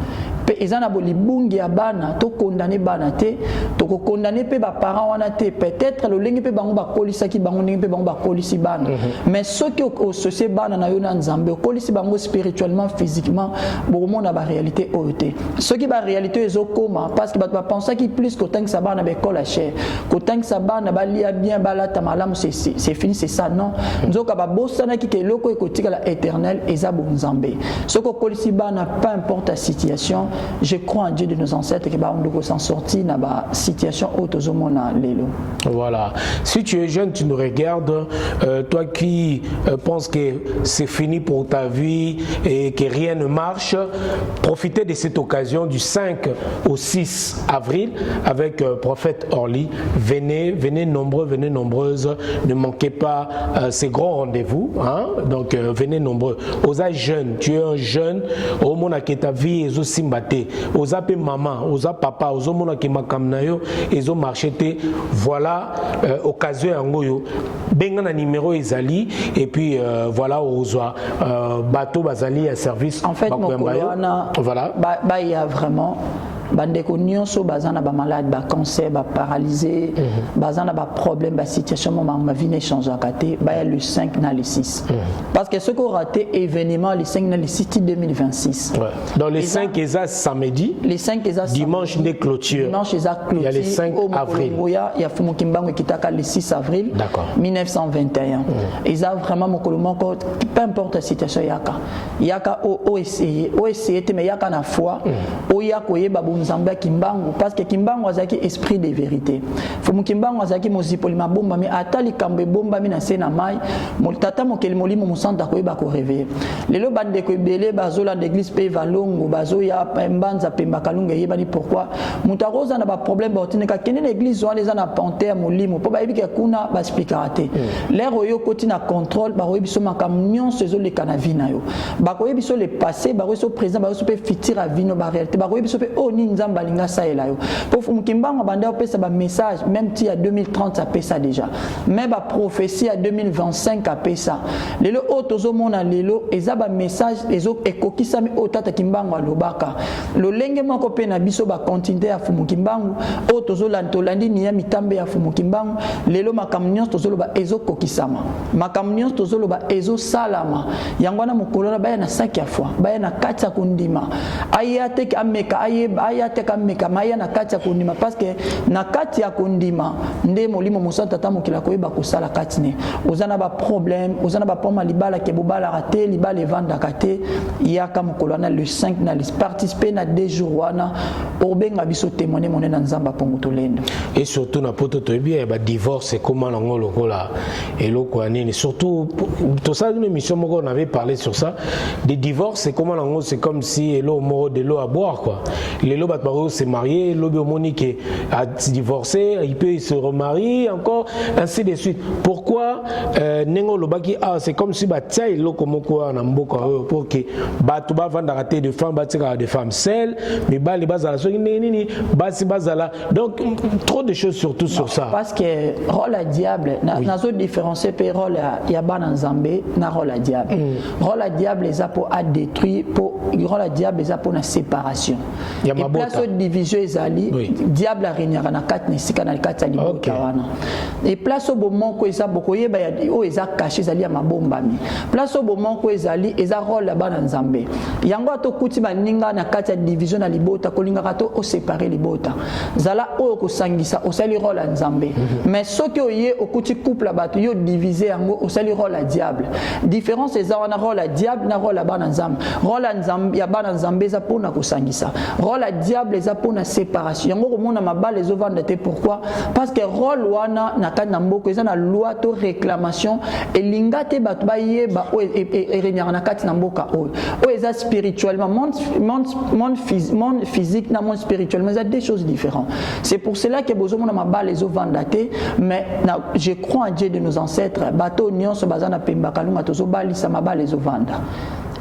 pe ezana bo libungi ya bana to condamner bana te to ko condamner pe ba parents wana te peut-être le lingi pe bango ba kolisa ki bango lingi pe bango ba kolisi bana mais ceux qui au société bana na yo na nzambe kolisi bango spirituellement physiquement bo mona ba réalité oyote ceux qui ba réalité ezokoma parce que ba penser qui plus que tant que ça bana ba école cher que tant que ça bana ba lia bien ba ta malamu c'est fini c'est ça non nzoka ba bosana ki ke loko ekotika la éternel eza bo nzambe ce que kolisi bana pas importe la situation je crois en Dieu de nos ancêtres que ba on s'en sortir na ba situation autozomona lelo. Voilà, si tu es jeune tu nous regardes toi qui penses que c'est fini pour ta vie et que rien ne marche, profitez de cette occasion du 5 au 6 avril avec Prophète Orly. Venez nombreux, venez nombreuses, ne manquez pas ces grands rendez-vous, hein? Donc venez nombreux. Osa jeune, tu es un jeune, au monde qui ta vie est aussi mbaté, osa pe maman, osa papa, osa monde qui makamnayo, ezo marcheté, voilà occasion yangoyo. Benga na numéro ezali et puis voilà osa bateau bazali à service. En fait, mon voilà. Il y a vraiment bandeko nyonso bazana ba malade ba cancer ba paralysé bazana ba problème ba situation ma vie ne change à côté ba le 5 na le 6 parce que ce qu'on raté événement le 5 na le 6 2026 dans les 5 eza samedi les 5 eza dimanche des clôtures dimanche eza clôture il y a le 5 avril il y a Fumu Kimbangu kitaka le 6 avril 1921 eza vraiment mokolo moko peu importe la situation yaka o essayer mais yaka na foi o yako yeba Nzambe Kimbangu parce que Kimbangu azaki esprit de vérité. Fumu Kimbangu azaki mozipoli mabomba mais atali kambe bomba mi na sena mai moltata mokeli molimo musanda ko ba ko réveiller. Lelo bande ko belé bazola d'église pe valongo bazoya mbanza pemba kalunga yebani pourquoi mutaroza na ba problème ba otineka kene l'église wana eza na panthère molimo po ba yebi ke kuna ba explicarate. L'air oyo koti na contrôle ba oyebi so makamnyon sezo le kanavina yo. Ba ko yebi so le passé ba so présent ba so pe fitir à vino ba réalité ba ko yebi so pe oni nzamba linga sa elayo pour Fumu Kimbangu banda opesa ba message même ti à 2030 ça pesa déjà mais ba prophétie à 2025 a pesa lelo otozo mona lelo eza ba message ezo ekokisami otata Kimbangu alobaka lo lenge moko pe na biso ba continuer à Fumu Kimbangu otozo lantolandi ni ya mitambe ya Fumu Kimbangu lelo makamnyon tozo loba ezo kokisama makamnyon tozo loba ezo salama yangwana mokolo ba na 5 fois ba na 4 kundima ayate ameka ayate kameka maya na kati ya kundima parce que na kati ya kundima nde molimo musata tata mokila koyeba kosala kati ne ozana ba problème ozana ba poma libala ke bobala raté libala evanda kate yaka mokolana le 5 na participer na 2 jours wana obenga biso témoigner monene na nzamba pongo tolendo et surtout na poto to bien ba divorce comment na ngolo kola eloko anini surtout tout ça une émission moko on avait parlé sur ça des divorces c'est comment na ngolo c'est comme si elo moro de l'eau à boire quoi les lots batbaro s'est marié l'obé Monique a divorcé il peut se remarier encore ainsi de suite pourquoi nengo lobaki c'est comme si ba tia eloko moko na mboka pour que bato ba vanda rater de femmes batika des femmes seules mais ba les bazala so nini basi bazala donc trop de choses surtout sur ça parce que rôle à diable nazo différencier pe rôle ya bana nzambe na rôle à diable rôle à diable les a pour à détruire pour rôle à diable les a pour la séparation et place de division ezali diable a régner na kati na sika na kati ya libota wana et place au moment ko eza bokoyeba ya o eza caché ezali ya mabombami place au moment ko ezali eza rôle la bana nzambe yango atokuti baninga na kati ya division na libota kolinga kato o séparer libota zala o ko sangisa o sali rôle ya nzambe mais soki oye okuti couple bato yo diviser yango o sali rôle ya diable différence eza wana rôle ya diable na rôle ya bana nzambe rôle ya nzambe ya bana nzambe eza pona ko sangisa rôle ya diable eza pona séparation yango ko mona mabale zo vanda te pourquoi parce que rôle wana na kati na mboko eza na loi to réclamation elinga te bato bayeba o renyaka na kati na mboka o eza spirituellement monde physique na monde spirituellement eza deux choses différentes c'est pour cela que bozo mona mabale zo vanda te mais je crois en Dieu de nos ancêtres bato nyonso bazana pemba kalunga tozo balisa mabale zo vanda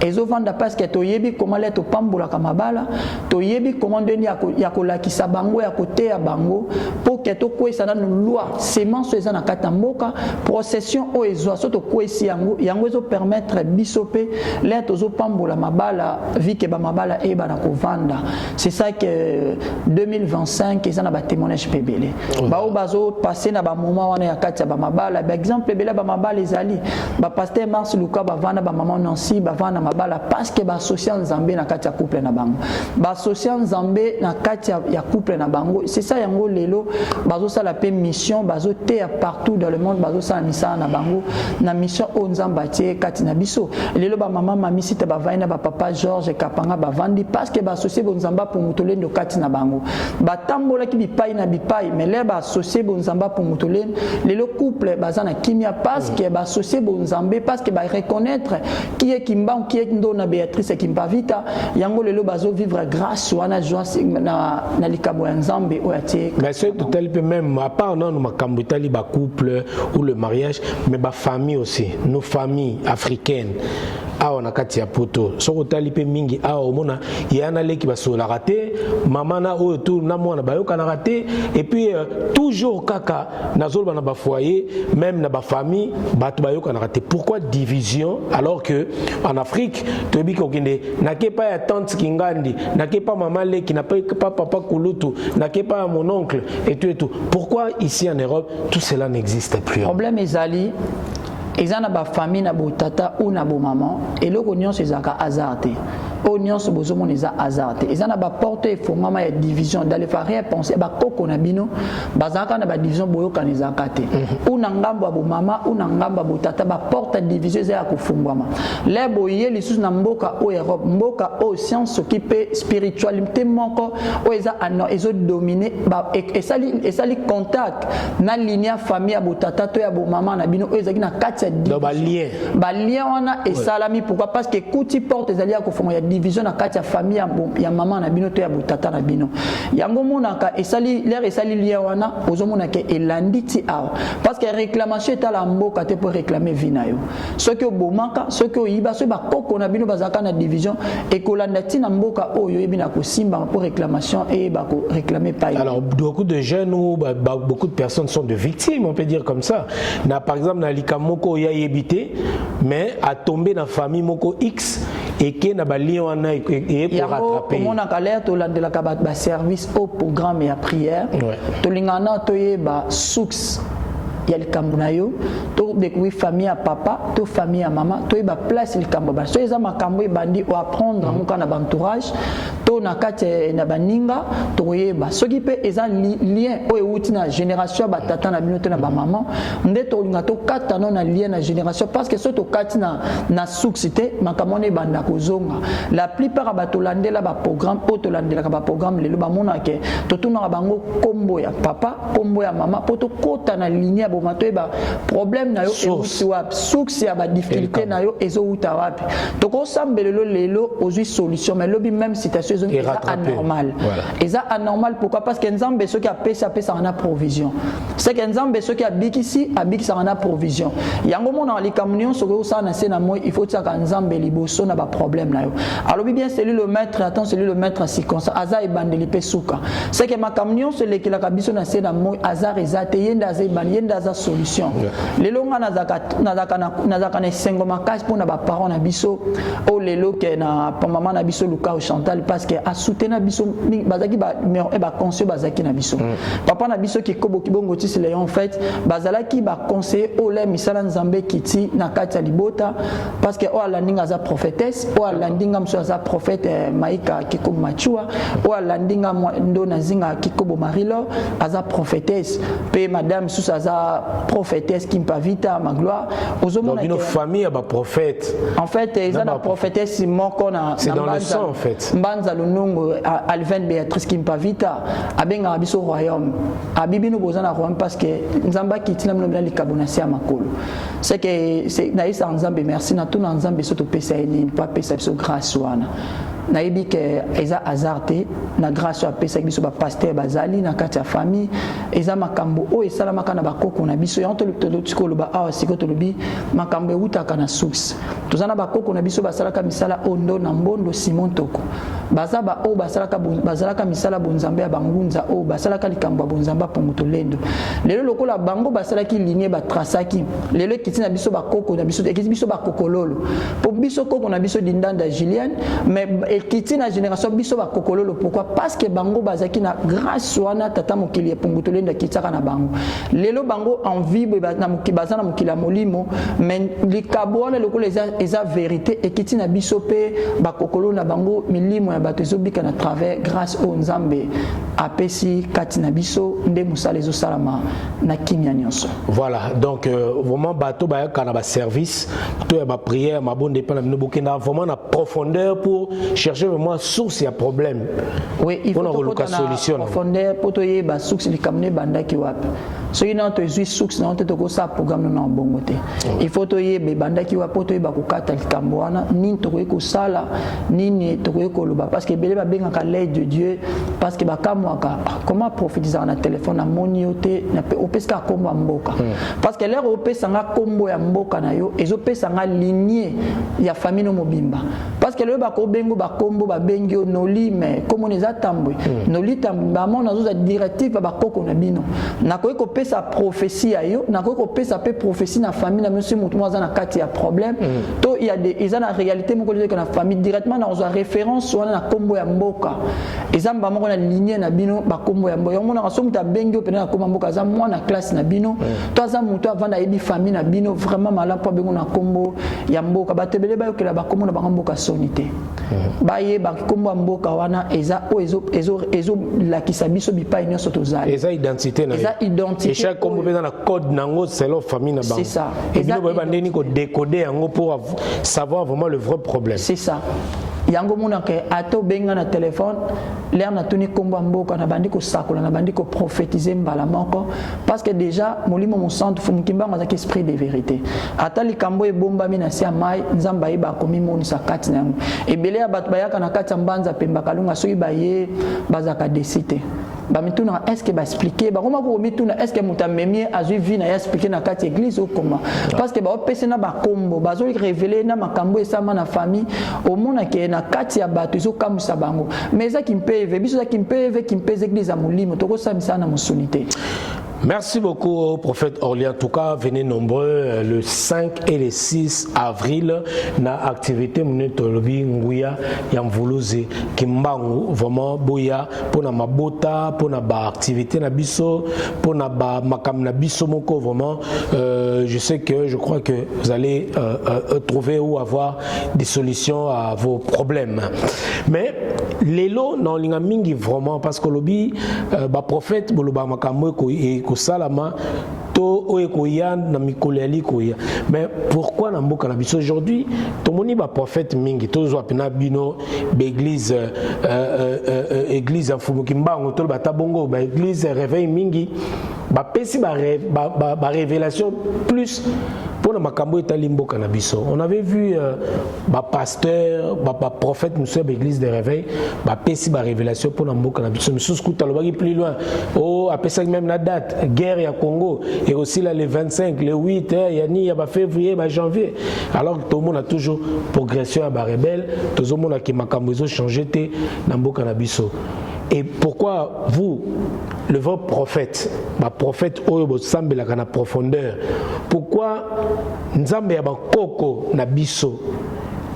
ezovanda parce que toyebi comment les topambola kamabala toyebi comment deni ya kolakisa bango ya côté ya bango pour que to kwesa na loi semence eza na kata mboka procession o ezo so to kwesi yango ezo permettre bisope les tozopambola mabala vike ba mabala e ba na kovanda. C'est ça que 2025 eza na ba témoignage pebele ba o bazo passer na ba moment wana ya kati ya ba mabala ba exemple pebele ba mabala ezali ba pasteur Mars Luka ba vanda ba maman Nancy ba vanda mabala parce que ba social nzambe na kati ya couple na bango ba social nzambe na kati ya couple na bango. C'est ça yango lelo bazo sala pe mission bazo te partout dans le monde bazo sala misa na bango na mission o nzamba tie kati na biso lelo ba maman mami sita ba vaina ba papa Georges Kapanga ba vandi parce que ba associé bo nzamba pour mutolendo kati na bango ba tambola ki bipai na bipai mais les ba associé bo nzamba pour mutolendo lelo couple baza na kimia parce que ba associé bo nzambe parce que ba reconnaître qui est Kimba qui est ndona Béatrice Kimba Vita yango lelo bazo vivre grâce wana joie na likabo ya nzambe o atie mais c'est tout tel peu même à part non makambo tali ba couple ou le mariage mais ba famille aussi nos familles africaines awa na kati ya poto soko tali pe mingi awa omona yana leki basola raté maman na o tout na mwana bayoka na raté et puis toujours kaka nazolo na ba foyer même na ba famille bato bayoka na raté. Pourquoi division alors que en Afrique tu bi ko kende na ke pas ya tante Kingandi na ke pas maman leki na pas papa Kulutu na ke pas mon oncle et tout. Pourquoi ici en Europe tout cela n'existe plus? Problème ezali ezana ba famille na bo tata ou na bo maman et loko nyonso ezaka hasardé o nyonso bozomona eza hasardé ezana ba porte e fongama ya division dans les faire penser ba koko na bino bazaka na ba division boyoka nezaka te ou na ngambo bo mama ou na ngambo bo tata ba porte division eza ko fungwama le boye lisusu na mboka o Europe mboka o science s'occuper spiritualité moko o eza ano ezo dominer ba esali contact na ligne famille ya bo tata to ya bo mama na bino o ezaki na kati ba lien wana et salami pourquoi parce que kuti porte ezali ya kofonga ya division na kati ya famille ya maman na bino to ya botata na bino yango monaka esali l'air esali lien wana ozomona ke elanditi awa parce que réclamation est à la mboka te pour réclamer vinayo ce que bomaka ce que yiba so ba koko na bino bazaka na division et kolandati na mboka oyo ebina ko simba pour réclamation et ba ko réclamer pas. Alors beaucoup de jeunes ou beaucoup de personnes sont de victimes on peut dire comme ça na par exemple na likamoko ya yebité mais a tombé dans famille moko X et qui na ba lien wana et pour rattraper on a galère to landela ka ba service au programme et à prière to lingana to yeba soux ya likambo na yo to découvrir famille à papa to famille à maman to yeba place likambo ba so eza makambo ebandi o apprendre muka na entourage to na kati na baninga to yeba soki pe eza lien o euti na génération ba tata na bino to na ba maman nde to linga to kata no na lien na génération parce que so to kati na succité makambo ne banda kozonga la plupart ba to landela ba programme o to landela ka ba programme lelo ba mona ke to tuna bango kombo ya papa kombo ya mama poto kota na ligne ba problème na yo source ya ba difficulté na yo ezo uta wapi to ko sambelelo lelo ozui solution mais lobi même situation est anormal eza anormal pourquoi parce que nzambe ceux qui a pesa en provision c'est que nzambe ceux qui a bikisi en provision yango mona likamunion soko ça na sena moi il faut tsaka nzambe liboso na ba problème na yo alors bien c'est lui le maître attends c'est lui le maître circonstance aza ebandeli pesuka c'est que makamunion c'est le kila kabiso na sena moi azar ezate yenda yenda solution lelo nga nazaka na sengo makasi pona ba parents na biso o lelo ke na maman na biso Luka au Chantal parce que a soutenir biso bazaki ba conseil bazaki na biso papa na biso ki kobo kibongo tisi le en fait bazalaki ba conseiller o le misala nzambe kiti na kati ya libota parce que o alandinga za prophétesse o alandinga mso za prophète Maika kikobo machua o alandinga ndo na zinga kikobo Marilo aza prophétesse pe madame sous aza prophétesse qui m'a vita ma gloire aux hommes une famille ba prophète en fait ils ont la prophétesse moko na c'est dans le sang en fait mbanza lunungu Alven Béatrice qui m'a vita abenga biso royaume abibino bozana royaume parce que nzamba kitina mno likabona sia makolo c'est que c'est naïsa nzambe merci na tout nzambe soto pesa ni pas pesa biso grâce wana nayebi ke eza hasardé na grâce à pesa biso ba pasteur bazali na kati ya famille eza makambo o esalamaka na bakoko na biso ya ntolo tikolo ba awa siko tolobi makambo eutaka na source tozana bakoko na biso basalaka misala ondo na mbondo Simon Toko baza ba o basalaka misala bonzambe ya bangunza o basalaka likambo ya bonzamba pongoto lendo lelo lokola bango basalaki ligne batrasaki lelo ekiti na biso bakoko na biso ekiti biso bakokololo po biso koko na biso dindanda Julien mais ekiti na génération biso bakokololo pourquoi parce que bango bazaki na grâce wana tata mokili ya pongoto lendo kitaka na bango lelo bango en vibre na mokibazana mokila molimo mais likabo wana lokola eza vérité ekiti na biso pe bakokolo na bango milimo ya bato ezobika na travers grâce au Nzambe apesi kati na biso nde musala ezosalama na kimia nyonso. Voilà, donc vraiment bato bayaka na ba service to ya ba prière mabonde pa na bino bokenda vraiment na profondeur pour chercher vraiment source ya problème. Oui, il faut que solution profondeur pour to yeba source likamne bandaki wapi. Soki na to ezui source na to ko sa programme na bongo te. Il faut to yeba bandaki wapi to yeba kokata likambo wana nini to ko sala nini to ko loba parce que belé ba benga l'aide de Dieu parce que ba kamwaka comment prophétiser na téléphone na monioté na opeska kombo mboka parce que l'air opesa nga kombo ya mboka na yo ezopesa nga lignée ya famille no mobimba parce que le ba ko bengo ba kombo ba bengi noli mais comme on eza tambwe noli tamba mona zo za directive ba koko na bino na ko pesa prophétie ya yo na ko pesa pe prophétie na famille na monsieur mutu mwaza na kati ya problème to il y a des ils na réalité moko que na famille directement na zo référence wana na kombo ya mboka ezamba moko na lignée na bino ba kombo ya mboka mona so mutu bengi opena na kombo mboka za mwana classe na bino to za mutu avanda ebi famille na bino vraiment malin po bengo na kombo ya mboka batebele ba yokela ba kombo na ba mboka sonité ba ye ba kombo ya mboka wana eza o ezo la kisabiso bipa nyonso tozali eza identité na eza identité et chaque kombo dans la code nango selon famille na bango c'est ça et bino ba ndeni ko décoder yango pour savoir vraiment le vrai problème c'est ça yango mona ke ato benga na téléphone l'air na tuni kombo mboka na bandi ko sakola na bandi ko prophétiser mbala moko parce que déjà molimo mo centre fu mukimba ngazaki esprit de vérité ata likambo e bomba mina sia mai nzamba iba komi monisa kati na yango ebele ya bato bayaka na kati ya mbanza pemba kalunga soki baye bazaka décider ba mituna est-ce que ba expliquer ba comment ko mituna est-ce que mutamemie azui vi na ya expliquer na kati église ou comment parce que ba opese na ba kombo bazo révéler na makambo esama na famille au mona ke na kati ya bato zo kamusa bango mais ça qui mpeve biso ça qui mpeve église à molimo to ko samisa na musunité. Merci beaucoup au prophète Orly. En tout cas, venez nombreux le 5 et le 6 avril na activité munetolobi nguya ya mvuluzi kimbangu vraiment boya pona mabota pona ba activité na biso pona ba makam na biso moko vraiment je crois que vous allez trouver ou avoir des solutions à vos problèmes. Mais lelo na linga mingi vraiment parce que lobi ba prophète boloba makambo ko salama to oyekoya na mikoleli koya mais pourquoi na mboka na biso aujourd'hui tomoni ba prophète mingi tozwa pena bino l'église église afumuki mbango to ba tabongo ba église réveil mingi ba pesi ba révélation plus pour na makambo etali mboka na biso. On avait vu ba pasteur ba prophète monsieur l'église de réveil ba pesi ba révélation pour na mboka na biso monsieur skuta lobaki plus loin oh apesa même la date guerre ya Congo et aussi là les 25 les 8 yani ya ba février ba janvier alors tout le monde a toujours progression à ba rebelle tout le monde a ki makambo ezo changer te na mboka na biso. Et pourquoi vous, le vrai prophète, ma prophète Oyobo Sambela na profondeur, pourquoi Nzambe ya bakoko na biso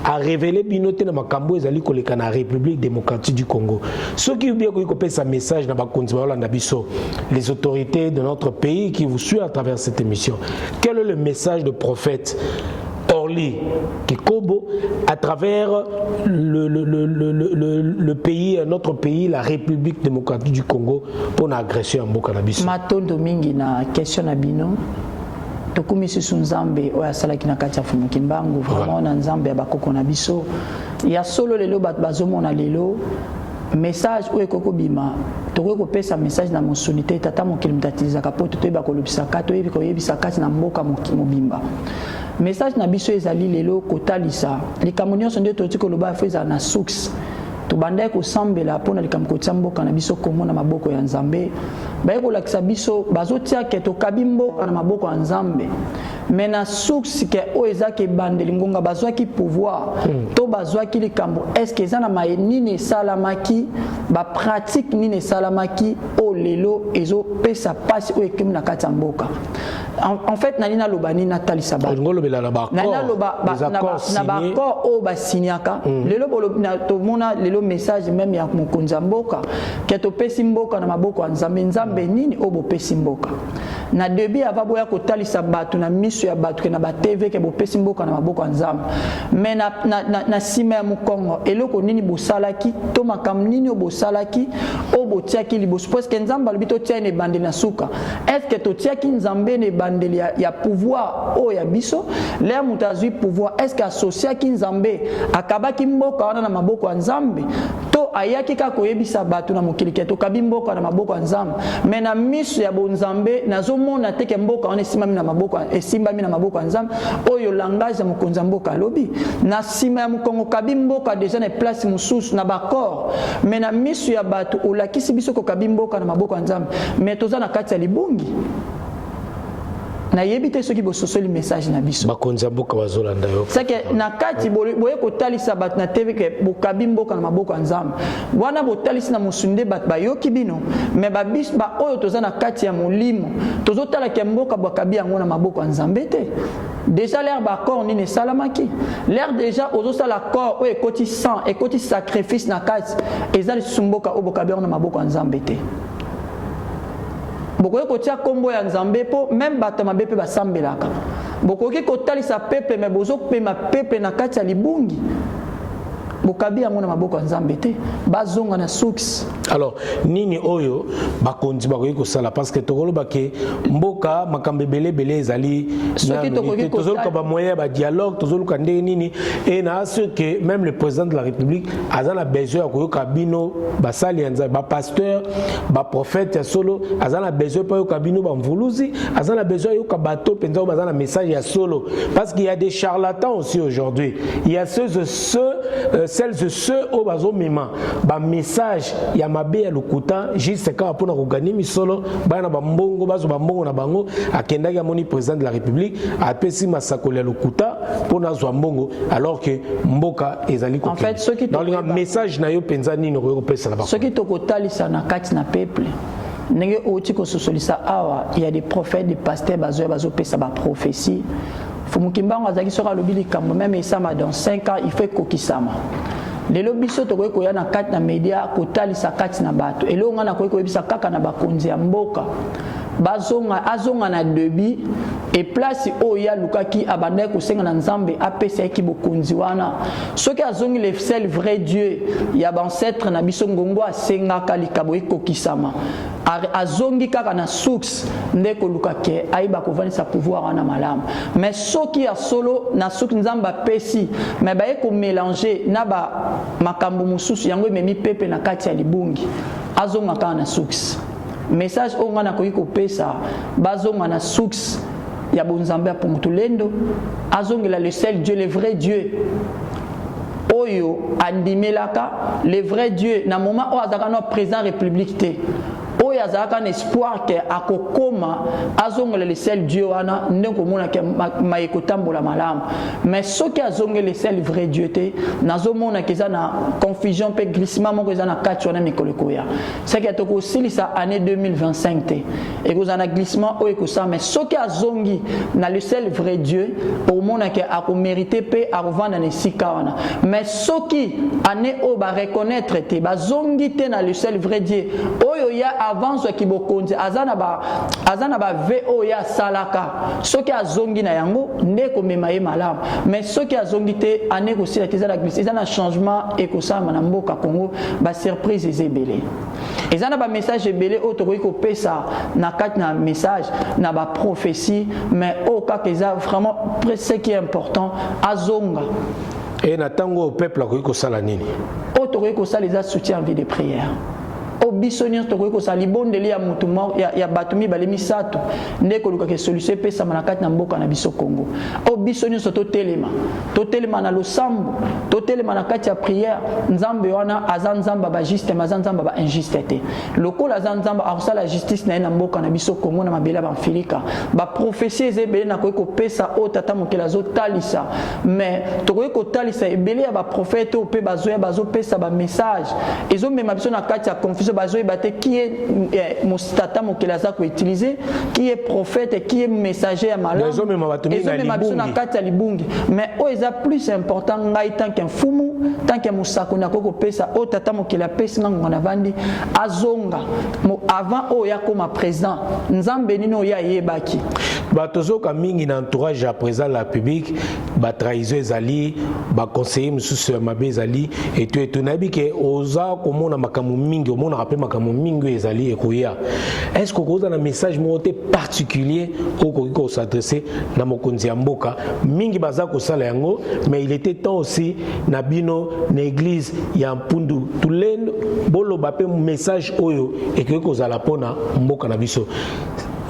a révélé binoté na makambo ezali koleka na République démocratique du Congo. Ceux qui bien ko pesa message na bakonzi ba na biso, les autorités de notre pays qui vous suivent à travers cette émission. Quel est le message de prophète Orly Kikobo à travers le pays, notre pays, la République démocratique du Congo pour une agression en Mboka na biso. Matondo mingi na question na bino. Tokumi susu Nzambe oya salaki na kati ya fumuki mbangu vraiment na Nzambe ya bakoko na biso. Ya solo lelo bato bazomona lelo message oyo ekoko bima tokoki kopesa message na mosunité tata mokili mutatilisaka po toyeba kolobisaka toyebi koyebisa kati na mboka mobimba. Message na biso ezali lelo kotalisa likambo nyonso nde toti koloba fo ezala na source tobandai kosambela mpona likambo kotia mboka na biso kongo na maboko ya Nzambe baye kolakisa biso bazotia ke tokabi mboka na maboko ya Nzambe mais na source que o ezaki bandeli ngonga bazwa ki pouvoir to bazwa ki likambo est-ce que ezana ma nini salamaki ba pratique nini salamaki o lelo ezo pesa passe o ekim na kati mboka en fait nalina lobani natali sabat ngolo bela na ba accord o ba signaka lelo bolobina to mona lelo message même ya mokonza mboka ke to pesi mboka na maboko nzambe nzambe nini o bo pesi mboka na début ava boya ko talisa batu na miso ya batu ke na ba TV ke bo pesi mboka na maboko nzambe mais na sima ya mukongo eloko nini bo salaki to makam nini o bo salaki o bo tiaki liboso parce que nzambe lobi to tia ne bande na suka est-ce que to tiaki nzambe ne bandeli ya pouvoir o ya biso l'air mutazui pouvoir est-ce que associé ki nzambe akabaki mboka wana na maboko ya nzambe to ayaki ka koyebisa batu na mokili ke to kabi mboka na maboko ya nzambe mais na miso ya bonzambe nazomona teke mboka wana esimbami na maboko ya nzambe oyo langage ya mokonza mboka alobi na sima ya mokongo kabi mboka deja na place mosusu na bakor mais na miso ya batu olakisi biso ko kabi mboka na maboko ya nzambe mais toza na kati ya libongi na yebite soki bososoli message na biso bakonza mboka bazolanda yo c'est que na kati boye ko talisa bat na TV ke bokabi mboka na maboko nzambe wana botalisi na musunde bat bayoki bino mais babis ba oyo toza na kati ya molimo tozotala ke mboka bokabi yango na maboko nzambe te déjà l'air d'accord ni ne salamaki l'air déjà ozosa l'accord o ekoti sang ekoti sacrifice na kati ezali sumboka o bokabi na maboko nzambe te bokoki kotia kombo ya nzambe po même bato mabe pe basambelaka bokoki kotalisa pepe me bozopema pepe na kati ya libungi bokabi yango na maboko ya nzambe te bazonga na source. Alors nini oyo bakonzi bakoki kosala parce que tokoloba ke mboka makambo ebele ezali tozoluka ba moyen ba dialogue tozoluka ndenge nini et na sûr que même le président de la République azana besoin ya koyoka bino basali ya nzambe ba pasteur ba prophète ya solo azana besoin pa yoka bino ba mvuluzi azana besoin yoka bato penza bazana message ya solo parce qu'il y a des charlatans aussi aujourd'hui il y a celles et ceux au bazo mema ba message ya mabe ya lokuta juste quand pour na kugani misolo bana ba mbongo bazo ba mbongo na bango akendaki ya moni président de la République apesi masakoli ya lokuta pour na zwa mbongo alors que mboka ezali en fait ce qui dans le message na yo penza nini ko pesa na ba ce qui to kotalisa na kati na peuple ndenge oti ko sosolisa awa il y a des prophètes des pasteurs bazo pesa ba prophétie Fumukimbango azaki soka lobili kambo même esama dans 5 ans il fait kokisama lelo biso to koyi koya na kati na media kotalisa kati na bato elonga na koyi koyebisa kaka na bakonzi ya mboka azonga na debi et place oya lukaki abandai kosenga na nzambe apesa ki bokonzi wana soki azongi le seul vrai Dieu ya ancêtre na biso ngongo asenga kalikabo ekokisama azongi kaka na source ndeko lukake aiba kovanisa pouvoir wana malamu mais soki ya solo na soki nzambe apesi mais ba eko mélanger na ba makambo mususu yango ememi pepe na kati ya libungi azonga kaka na source message onga na koyi kopesa bazonga na source ya bonzambe ya pungutulendo azongela le seul Dieu le vrai Dieu oyo andimelaka le vrai Dieu na moment o azaka no président république te oyo azaka un espoir que akokoma azongela le seul Dieu wana ndeko mona ke mayekotambola malamu mais soki azongela le seul vrai Dieu te nazomona ke za na confusion pe glissement moko za na kati wana mikolo koya c'est que toko silisa année 2025 te et que za na glissement oyo ko ça mais soki azongi na le seul vrai Dieu au mona ke ako mériter pe akovanda na sika wana mais soki année o ba reconnaître te bazongi te na le seul vrai Dieu oyo ya avant ce qui bokonzi azana ba VO ya salaka soki azongi na yango ndeko mema ye malamu mais soki azongi te ane ko sila teza la glisse ezana changement ekosama na mboka Congo ba surprise ezebele ezana ba message ebele o to ko pesa na kati na message na ba prophétie mais au cas que ça vraiment ce qui est important azonga et na tango au peuple ko sala nini o to ko sala les soutien en vie de prière o biso nyonso tokoki kosala libondeli ya mutu ya bato mibale misato nde kolukaka solution epesama na kati na mboka na biso Congo. O biso nyonso totelema na losambo, totelema na kati ya prière. Nzambe wana aza nzamba ba juste ma nzamba ba injuste te. Lokola aza nzamba akosala justice na na mboka na biso Congo na mabela ba Afrika. Ba prophétie ezebele na koki kopesa o tata mokela zo talisa. Mais tokoki kotalisa ebele ya ba prophète o pe bazo pesa ba message. Ezo mema biso na kati ya confusion bazo ebate qui est tata mokela za ko utiliser, qui est prophète, qui est messager ya malamu. Ezo mema biso na kati ya libungi. Mais o eza plus important ngai tant qu'un fumu, tant que musako na koko pesa o tata mokela pesa ngana na vandi azonga avant o ya koma président nzambe nino ya yebaki batozoka mingi na entourage ya président de la République ba trahison ezali ba conseiller mususu ya mabe ezali et nabi ke oza komona makamu mingi omona rappel makamu mingi ezali ekoya. Est-ce que koza na message moté particulier ko s'adresser na mokonzi ya mboka mingi baza ko sala yango, mais il était temps aussi na bino na église ya mpundu tulendo bolo bape message oyo ekwe kozala pona mboka na biso.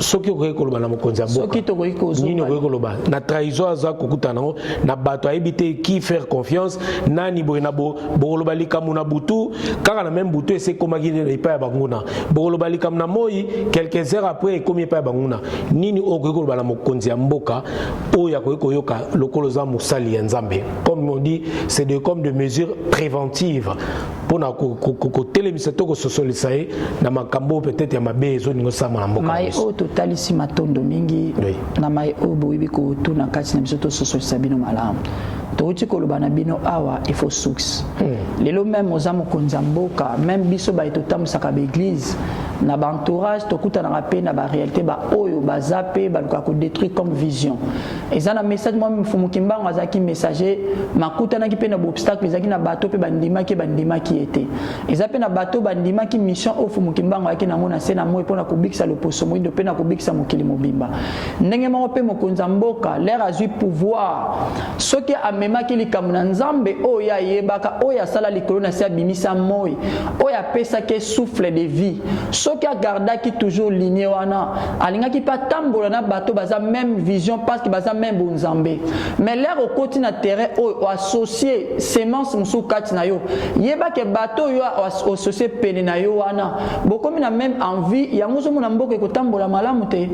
Soki okoki koloba na mokonzi ya mboka soki tokoki kozonga nini okoki koloba na trahison aza kokuta nango na bato ayebite qui faire confiance nani boye na boloba likambo na butu kaka na même butu ese komaki na epai ya banguna boloba likambo na moi quelques heures après ekomi epai ya banguna nini okoki koloba na mokonzi ya mboka oyo akoki koyoka lokolo za mosali ya nzambe. Comme on dit, c'est comme de mesures préventives pour na kotelemisa to kososolisa ye na makambo peut-être ya mabe ezoningo sama na mboka talisi matondo mingi na mai oboyibi ko tuna kati na biso to sosolisa bino malamu touti koloba na bino awa il faut source lelo même oza mokonzi ya mboka même biso ba etotamusaka ba église na ba entourage tokuta na pe na ba réalité ba oyo bazape baluka ko détruire comme vision eza na message moi mfumu kimbango azaki messager makuta na ki pe na obstacle ezaki na bato pe bandima ki ete eza pe na bato bandima ki mission au fumu kimbango yaki na mona sena moi pona kubikisa le poso moi de pe na kubikisa mokili mobimba ndenge mo pe mokonzi ya mboka l'air azui pouvoir soki amemaki likambo na nzambe oyo ya yebaka oyo asala likolo na se abimisa moi oyo apesaki souffle de vie soki agardaki toujours ligne wana alingaki pa tambola na bato baza même vision parce que baza même bonzambe mais l'air okoti na terrain oyo associé semence musu kati na yo yebaka bato yo associé pene na yo wana bokomi na même envie ya muzo mona mboka ekotambola malamu te.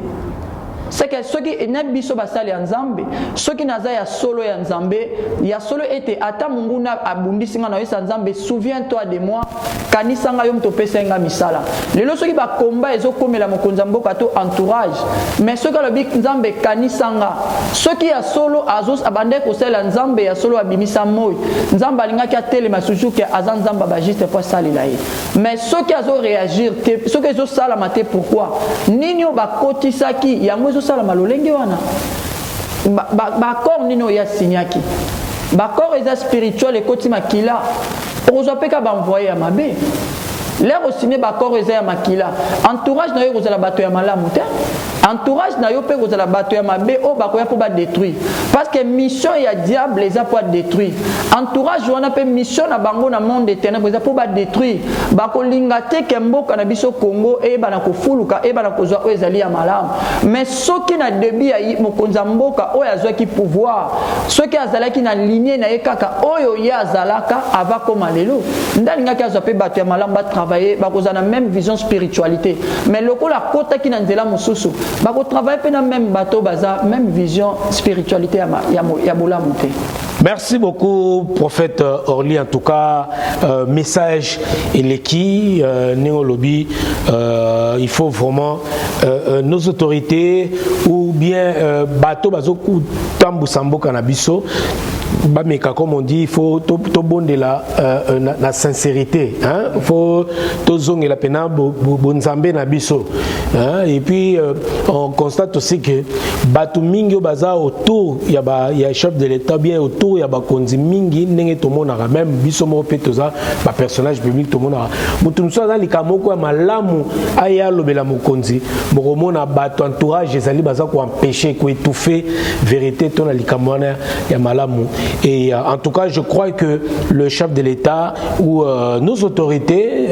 C'est que ceux qui n'aiment biso basali ya nzambe ceux qui naza ya solo ya nzambe ya solo ete ata munguna abundisinga na yesa nzambe souviens-toi de moi kanisanga yo mto pesenga misala lelo ceux qui ba combat ezokomela mokonza mboka to entourage mais ceux qui le bik nzambe kanisanga ceux qui ya solo azos abande ko sala nzambe ya solo abimisa moy nzamba alinga ki atelema sujuke azan nzamba ba juste pour salila ye mais ceux qui azo réagir ceux qui zo sala mate pourquoi ninyo ba kotisaki yango sala malolenge wana ba corps nino ya signaki ba corps eza spirituel ekoti makila ozo peka ba envoyer ya mabe l'air au ciné ba corps eza ya makila entourage na yo kozala bato ya malamu te entourage na yo pe kozala bato ya mabe o ba koya po ba détruire parce que mission ya diable eza pour détruire entourage wana pe mission na bango na monde éternel eza pour ba détruire ba ko linga te ke mboka na biso Congo e ba na kofuluka e ba na kozwa o ezali ya malamu mais soki na début ya mokonza mboka o yazwa ki pouvoir soki azalaki na lignée na ye kaka oyo ya azalaka ava koma lelo ndalinga ki azwa pe bato ya malamu ba travailler ba kozana même vision spiritualité mais lokola kota ki na nzela mususu ba ko travailler pe na même bato baza même vision spiritualité ya bolamu te. Merci beaucoup, prophète Orly. En tout cas, message eleki néolobi. Il faut vraiment nos autorités ou bien bateau bazoku tambu sambo kanabiso. Bameka, comme on dit, il faut tout bon de la sincérité. Il faut tout zonge la pena bonzambe nabiso. Et puis on constate aussi que batu mingi baza autour il y a chef de l'État bien autour il y a bakonzi mingi ndenge to monaka même biso mo petoza ba personnage public to monaka mutu nso za likamoko ya malamu aya lobela mokonzi mokomona batu entourage ezali baza ko empêcher ko étouffer vérité to na likamwana ya malamu Et en tout cas, je crois que le chef de l'État ou nos autorités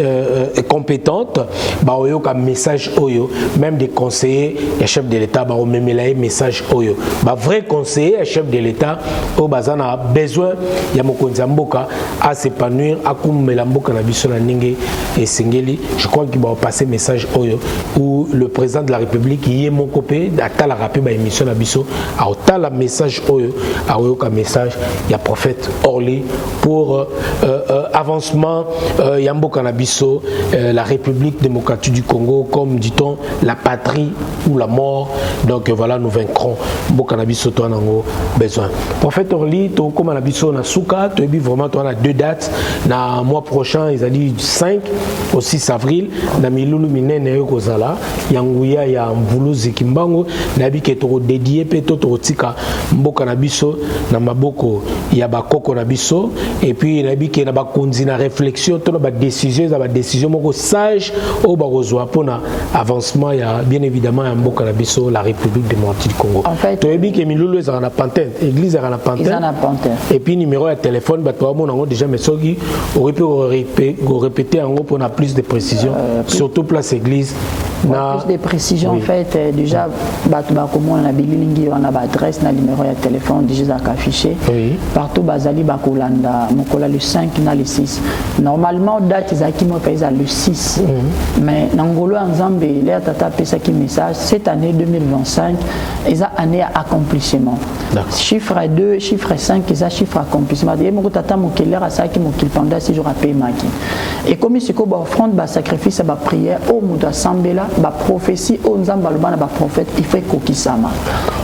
compétentes, bah, oyo comme message oyo, même des conseillers, les chefs de l'État, bah, même un message oyo. Bah, vrai conseiller, les chefs de l'État, au bazan a besoin, il y a mokonzamboka à s'épanouir, à kummelamboka na biso na ninge et singeli. Je crois qu'il va passer message oyo où le président de la République y est mon copé, à la rapide émission na biso, à la message oyo, à oyo ka message, il y a prophète Orly pour avancement Yambo Kanabiso, la République démocratique du Congo, comme dit-on, la patrie ou la mort. Donc voilà, nous vaincrons. Bokanabiso, toi, n'ango besoin. Prophète Orly, toi, comme Anabiso, na Souka, tu as vraiment, toi, on a 2 dates. Na mois prochain, ils ont dit 5 au 6 avril. Na Milulu Minene Kozala, Yangouya, ya Mbuluzi Kimbango, Nabi Ketoro dédié, Peto Tika, Mbokanabiso, na Maboko, Yabakoko Nabiso, et puis Nabi qui n'a pas conduit la réflexion, toute la décision, sage au Barroso pour avancement, il y a bien évidemment un beau Canabiso, la République démocratique du Congo. En fait, tu as dit que Milulu est en Pantin, l'église est en Pantin, et puis numéro de téléphone, bah toi on a déjà mais qui aurait pu répéter en gros pour avoir plus de précision, surtout place église. Plus de précision, oui. En fait, déjà, comme on a bilingue, on a l'adresse, on a le numéro de téléphone, déjà affiché. Oui. Partout, Bazali, Bakolanda, Mokola le 5, na le 6. Normalement, date, ils ont le 6. Mais, Nangolo, ensemble, il y a un message, cette année 2025, ils ont année à accomplissement. Chiffre 2, chiffre 5, ils ont chiffre accomplissement. Il y a un ça qui m'a pendant 6 jours à payer. Et comme il se offrande, sacrifice, prière, au monde assemblée là, ba prophétie au nzamba lobana ba prophète il fait kokisama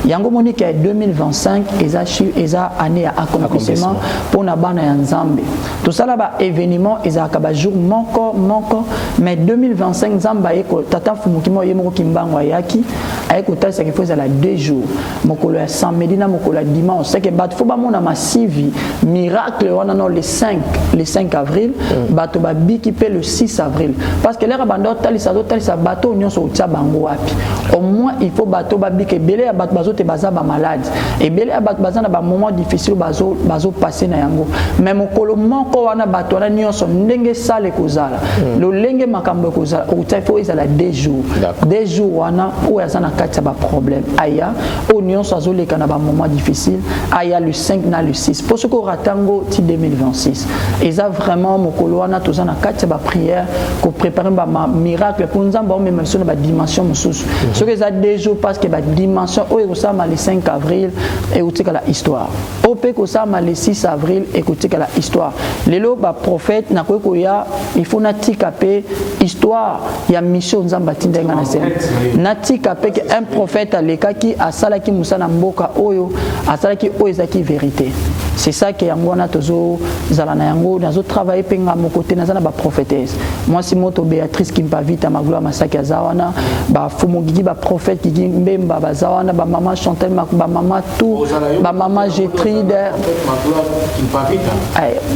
yango monique 2025 eza année à accomplissement pour na bana ya nzambe tout ça là ba événement eza ka ba jour moko mais 2025 nzamba eko tata fumukimo yemo kimbango yaki ayeko tasa qu'il faut la 2 jours mokolo ya samedi na mokolo ya dimanche c'est que bat faut ba mona massive miracle wana non le 5 avril bato ba biki pe le 6 avril parce que l'air bando talisa bato au moins il faut bateau babike belé à bateau bazo te baza ba malade et belé à bateau baza na ba moment difficile bazo passer na yango même okolo moko wana bato na nyonso ndenge sale kozala le lenge makambo kozala au faut ezala 2 jours wana ou ezana kati ba problème aya au nyonso azoleka na ba moment difficile aya le 5 na le 6 pour ce qu'on ratango ti 2026 eza vraiment mokolo wana tozana kati ba prière ko préparer ba miracle pour nous même sur la dimension mususu ce que ça 2 jours parce que la dimension où ça le 5 avril et où la histoire au peut que ça le 6 avril et que la histoire les lots prophète na ko ya il faut natika pe histoire ya mission nzamba tindenga na scène natika pe que un prophète aleka qui asala ki musana mboka oyo asala ki oezaki vérité c'est ça que yango na tozo zalana yango nazo travailler penga mon côté nazana ba prophétesse moi si moto Béatrice qui m'a vite à ma gloire masaki azawana ba fumo gigi ba prophète qui mbemba bazawana ba maman Chantal ba maman tout ba maman Gétrude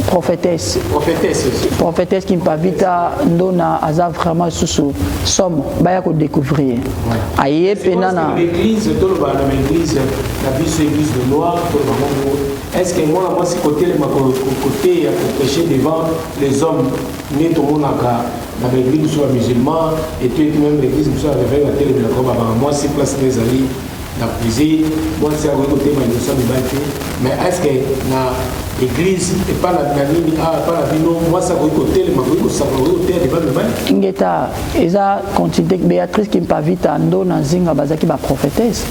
prophétesse qui m'a vite ndona aza vraiment sous somme ba ya ko découvrir aye penana l'église de l'église la vie église de Loire pour maman. Est-ce que moi c'est côté côté à prêcher devant les hommes né tout le monde dans l'église soit musulman et tu même l'église soit avec la télé de la robe avant moi c'est place des amis la cuisine moi c'est à côté mais est-ce que na l'église et pas la ligne pas la bino moi ça côté le mago ça côté devant le mal ingeta eza continue Béatrice qui me vite ando na zinga bazaki ba prophétesse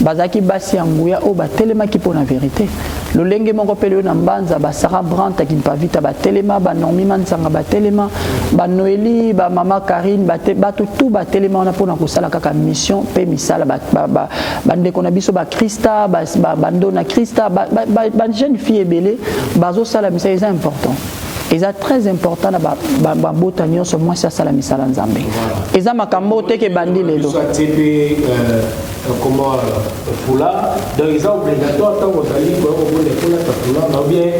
bazaki basi yanguya o ba telema ki pona vérité le lenge moko pele na mbanza ba Sarah Branta ki mpa vita ba telema ba Nomi Mansanga ba telema ba Noélie ba mama Karine ba tout ba telema on a pona ko sala kaka mission pe misala ba ndeko na biso ba Christa ba ndona Christa ba jeune fille belé bazo sala mission c'est important. Et c'est très important na botanion sur moi ça la misala nzambe. Et ça makambo te ke bandi lelo. Comment Fula donc ils ont obligatoire tant que ali pour Fula na bien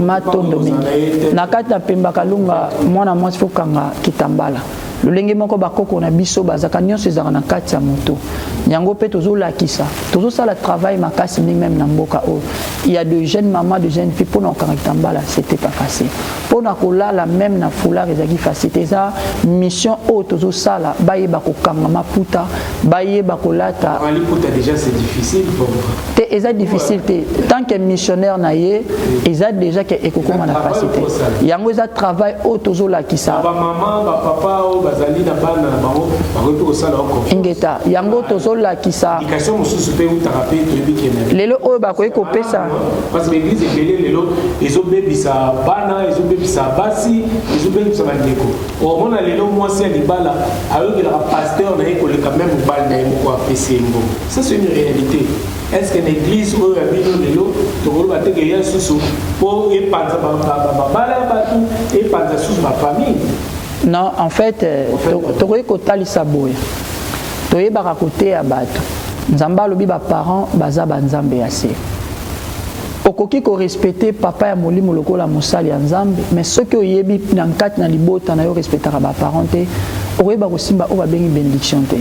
matondo mingi. Na kati na pemba kalunga mwana mwasi fokanga kitambala. lolenge moko bakoko na biso bazaka nyonso ezaka na kati ya moto yango pe tozolakisa tozosala travail makasi mingi même na mboka oyo il y a de jeunes mamans de jeunes filles mpona kokangaka mbala c'était pas facile mpona kolala même na foulard ezalaki facile eza mission oyo tozosala bayeba kokanga maputa bayeba kolata déjà c'est difficile pour te eza difficile te tant que missionnaire na ye eza déjà que ekokoma na facilité yango eza travail oyo tozolakisa maman papa oyo bazali na bana na bango bakoki kosala ingeta yango tozolakisa lelo oyo bakoki kopesa parce que l'église ebele lelo ezobebisa bana ezobebisa basi ezobebisa bandeko omona lelo mwasi ya libala ayokelaka pasteur na ye koleka même mobali na ye moko apesi ye mbongo ça c'est une réalité. Est-ce que l'église oyo ya bino lelo tokoloba te ke ya susu mpo epanza babala bato epanza susu bafamille? Non, en fait tokoki kotalisa boye toyebaka koteya bato nzambe alobi baparent baza banzambe ya se okoki korespecte papa ya molimo lokola mosali ya nzambe mais soki oyebi na nkati na libota na yo respectaka baparent te okoyeba kosimba oyo babengi bénédiction te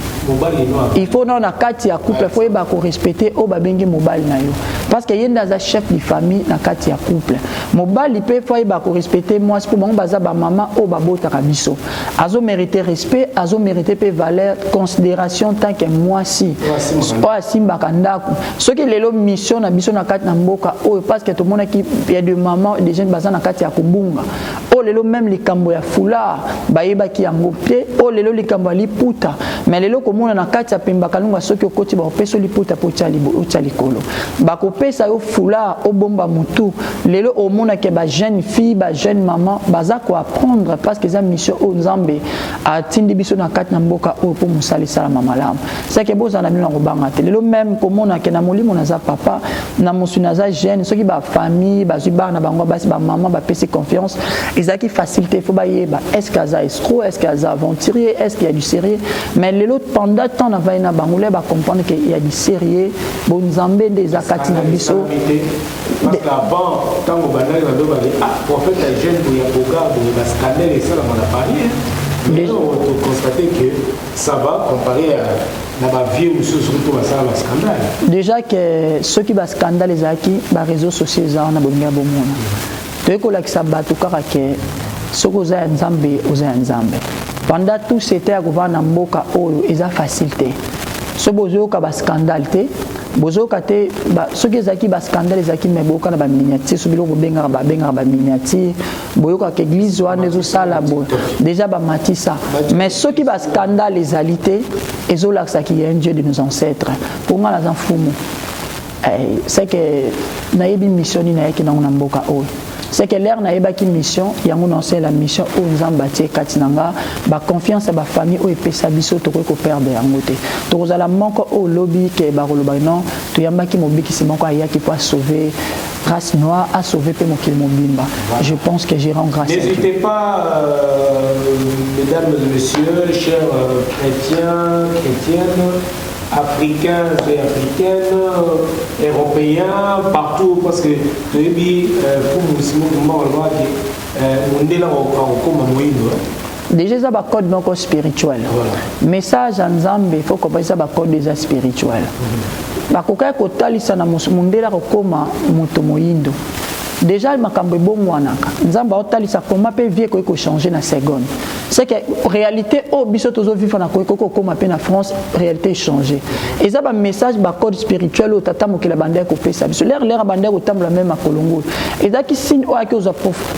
il faut na kati ya couple fo yeba korespecte oyo babengi mobali na yo parce que ye nde aza chef de famille na kati ya couple mobali mpe fo yeba korespecte mwasi mpo bango baza bamama oyo babotaka biso azomérite respect azomérite mpe valeur considération tant que mwasi oyo asimbaka ndako soki lelo mission na biso na kati na mboka oyo parce que tomonaki ya de maman des jeunes baza na kati ya kobunga oyo lelo même likambo ya foulard bayebaki yango te oyo lelo likambo ya liputa mais lelo komona na kati ya pemba kalunga soki okoti bakopesa liputa mpo otya likolo bakopesa yo foulard obomba motu lelo omonake bajeune fille bajeune maman baza koapprendre parce que eza mission oyo nzambe atindi biso na kati na mboka oyo mpo mosala esalama malamu seke bozala bino na kobanga te lelo même komonake na molimo naza papa na mosu naza jeune soki bafamille bazwi bana bango basi bamama bapesi confiance ezalaki facilité fo bayeba est-ce que aza escroc est-ce que aza aventurier est-ce qu'il y a du sérieux mais lelo pendant temps na vai na bango le ba comprendre que il y a du sérieux bon nzambe des akati na biso parce qu'avant tango banali na doba prophète a jeune pour ya boga pour la scandale et ça la on a parlé mais on constate que ça va comparé à la vie où surtout ça va scandale déjà que ceux qui va scandale les aki ba réseaux sociaux za na bonga bomona to ko la kisabatu kaka ke soko za nzambe oza nzambe pendant tout c'était à gouverner mboka oyo eza facilité so bozoka ba scandale te bozoka te soki ezaki ba scandale ezaki me boka na ba miniature so biloko benga ba miniature boyoka ke église wana ezosala bo déjà ba matisa mais soki ba scandale ezali te ezolakisa ki un Dieu de nos ancêtres pour nga la mfumu c'est que nayebi mission ni na yeki na mboka oyo c'est que l'air na ebaki mission yango non c'est la mission o nzamba tie katinanga ba confiance ba famille o epesa biso to ko perdre yango te to kozala moko o lobby ke ba koloba non to yambaki mobiki c'est moko ayaki pour sauver race noire a sauvé pe mokili mobimba je pense que j'ai rend grâce n'hésitez pas mesdames et messieurs chers chrétiens chrétiennes africains et africaines, européens, partout, parce que pour déjà ça va code donc spirituel. Message en Zambie, il faut comprendre ça va code déjà spirituel. Bakoka ko talisa na mundela ko koma moto moyindo. Déjà makambo bomwanaka. Nzamba otalisa comment peut vie ko changer na seconde. C'est que réalité au biso tozo vivre na ko koma pe na France réalité changer. Et ça ba message ba code spirituel au tata mokela bande ko pesa biso l'air bande ko tambola même à Kolongo. Et ça qui signe o aki oza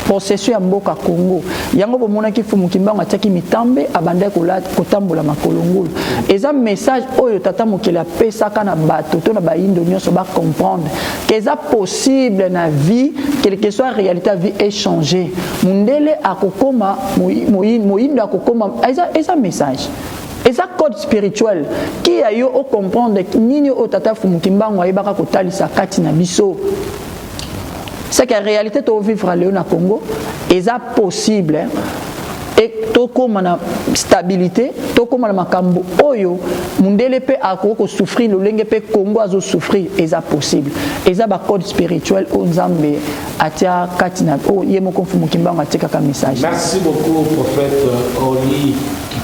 possession ya mboka Congo. Yango bomona ki fumu kimbango ataki mitambe abande ko la ko tambola ma Kolongo. Et ça message o tata mokela pesa kana bato to na ba indo nyonso ba comprendre que ça possible na vie quelle que soit la réalité vie est changée. Mundele akokoma moyindo akokoma eza message. Eza code spirituel qui a yo comprendre nini o tata fumukimbango ayebaka kotalisa kati na biso. C'est que la réalité to vivre le na Congo eza possible et toko mana stabilité toko mana makambo oyo mundele pe akoko souffrir le lenge pe Congo azo souffrir eza possible eza ba code spirituel o nzambe atia katina o yemo konfumu kimbango atika ka message. Merci beaucoup prophète Oli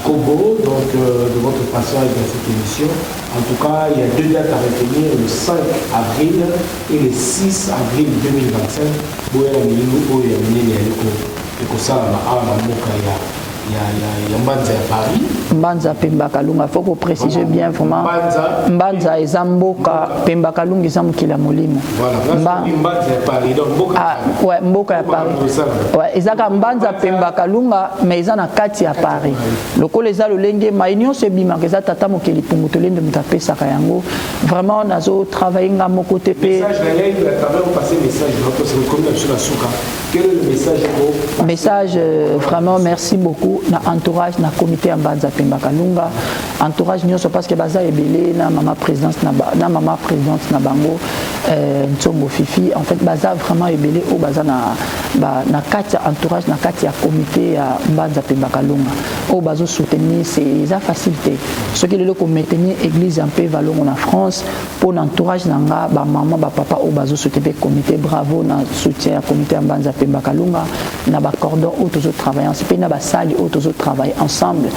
Kobo, donc de votre passage dans cette émission. En tout cas, il y a 2 dates à retenir, le 5 avril et le 6 avril 2025. Boya Milino, Boya Milino, il y a Mbanza à Paris. Mbanza Pemba Kalunga, il faut qu'on précise bien vraiment. Mbanza et Zamboka, Pemba Kalunga, Zamukila Molimo. Voilà, Mbanza à Paris. Donc, Mboka, ouais, Mboka à Paris. Ouais, Ezaka Mbanza Pemba Kalunga, mais ils ont un Kati à Paris. Le collège le Lengue, Maïnion, c'est Bima, que ça tata Mokeli Pumutolende Mutapé Sakayango. Vraiment, on a travaillé à mon côté. Message, il a travers passé message, parce que comme sur la souka. Quel est le message? Message, vraiment, merci beaucoup. Na entourage, na comité en Mbanza Pemba Kalunga. Entourage, nous, parce que Baza est belé, na maman présidente, na maman présidente, na bango, Ntsombo Fifi. En fait, Baza vraiment est belé, au Baza na Katia entourage, na Katia comité à Mbanza Pemba Kalunga. Au Bazo soutenir, c'est la facilité. Ce qui est le maintenir église un peu valon en France, pour l'entourage, na ba maman, ba papa, au Bazo soutenir comité, bravo, na soutien comité en Mbanza Pemba Kalunga, na ba cordon, au toujours travailler, c'est na ba salle, au toujours travailler ensemble.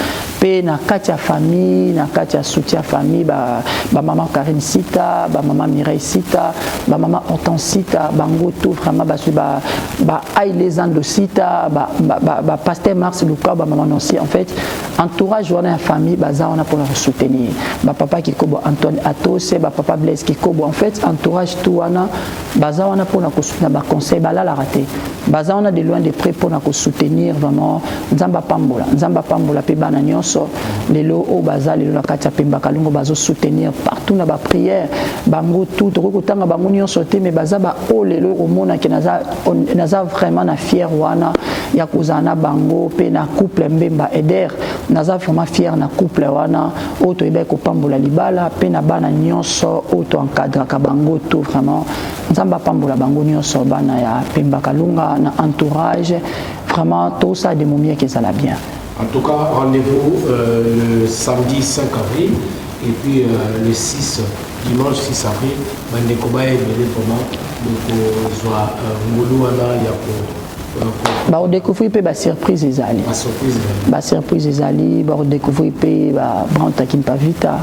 Pe na Katia famille, na Katia soutien famille, ba maman Karine Sita, ba maman Mireille Sita, ba maman Hortense Sita, bango tout vraiment ba aïe les ando Sita, ba pasteur Mars Luka, ba maman Nancy. En fait, entourage on a une famille, baza on a pour la soutenir. Ba papa qui kobo Antoine Atose, ba papa Blaise qui kobo. En fait, entourage tout on a, baza on a pour la soutenir, ba conseil, ba la raté. Baza on a de loin de près pour la soutenir vraiment. Nzamba Pambola pe bana nyonso lelo o baza lelo na Katia Pemba Kalunga bazo soutenir partout na ba prière bango tout ko tanga bango nyonso te mais baza ba o lelo o mona ke naza vraiment na fier wana ya kuzana bango pe na couple Mbemba Eder naza vraiment fier na couple wana o to ebe ko pambola libala pe na bana nyonso o to encadre ka bango tout vraiment Nzamba Pambola bango nyonso bana ya Pemba Kalunga na entourage. Vraiment, tout ça des momies qui ça l'a bien. En tout cas, rendez-vous le samedi 5 avril et puis le 6, dimanche 6 avril, Bandekoba est vraiment soit Moulouana, il y a pour. On découvre la surprise des alliés. La surprise des alliés, on découvre la Branta Kimpavita.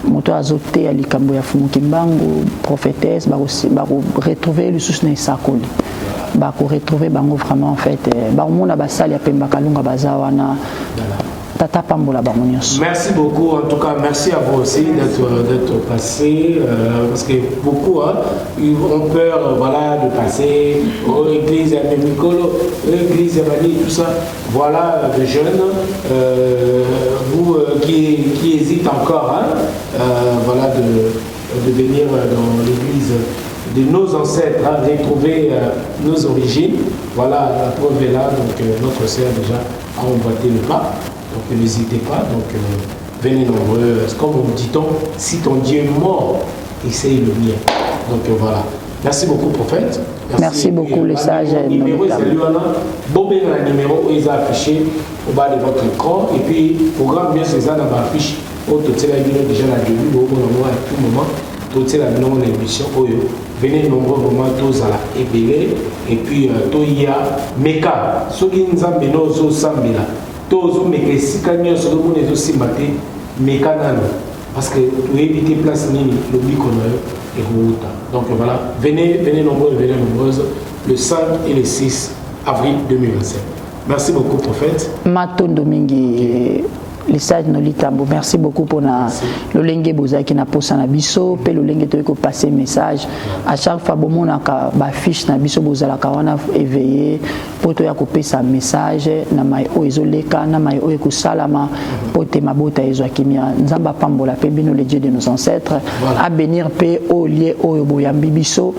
Moto azoté à likambo ya fumu kimbangu prophétesse ba retrouver le sousne sakoli ba ko retrouver bango vraiment en fait ba mona ba sali ya Pemba Kalunga bazawana tata pambola bango nyonso. Merci beaucoup, en tout cas merci à vous aussi d'être passé parce que beaucoup ont peur voilà de passer aux églises à Memikolo, église à Mali, tout ça. Voilà de jeunes vous qui hésitent encore voilà de venir dans l'église de nos ancêtres, retrouver nos origines. Voilà, la preuve est là, donc notre sœur déjà a emboîté le pas, donc n'hésitez pas, donc venez nombreux, comme on dit-on, si ton Dieu est mort, essaye le mien. Donc voilà. Merci beaucoup, prophète. Merci beaucoup, les sages. Le numéro, c'est lui, le numéro est affiché au bas de votre écran. Et puis, programme bien, c'est ça, dans ma fiche. Tout est là, déjà la début, au tout moment. Tout est là, dans l'émission. Venez nombreux, vraiment, tous à la ébélé. Et puis, il y a Meka. Ceux qui nous ont mis nos sambila. Tous les Meka, si nous sommes aussi matés, Meka nano. Parce que pour éviter place nini, le biconeur et Routa. Donc voilà, venez nombreux, venez nombreuses le 5 et le 6 avril 2027. Merci beaucoup, prophète. Maton Domingue. Les sages no litambo. Merci beaucoup pour le lengue boza qui n'a pas sa biso, pe le lengue to ko passer message. À chaque fois bon on a ba fiche na biso boza la kawana éveillé pour to ya ko pesa message na mai o ezoleka na mai o ko salama pour te mabota ezo kimia nzamba pambola pe bino le Dieu de nos ancêtres à bénir pe au lieu o boyambi biso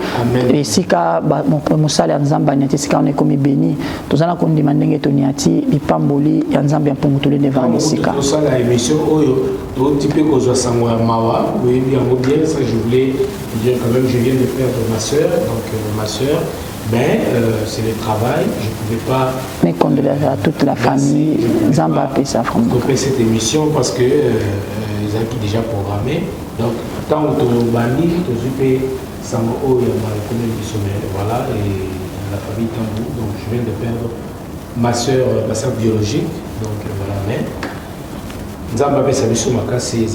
et sika mon musala nzamba nyati sika on est comme béni tozana ko ndimandenge to nyati bipamboli ya nzamba ya pongutole devant sika. Pour ça, la émission, un petit peu que je sens Mawa, oui, bien, ça, je voulais dire quand même, je viens de perdre ma soeur, donc ma soeur, ben, c'est le travail, je ne pouvais pas. Mais condoléances à toute la famille, Zamba fait ça, franchement. Couper cette émission parce que les ont déjà programmé, donc, tant que Bani, tu sais, ça m'a reconnu du sommet, voilà, et la famille Tambou, donc je viens de perdre ma soeur biologique, donc voilà, mais. Nzamba pesa biso makasi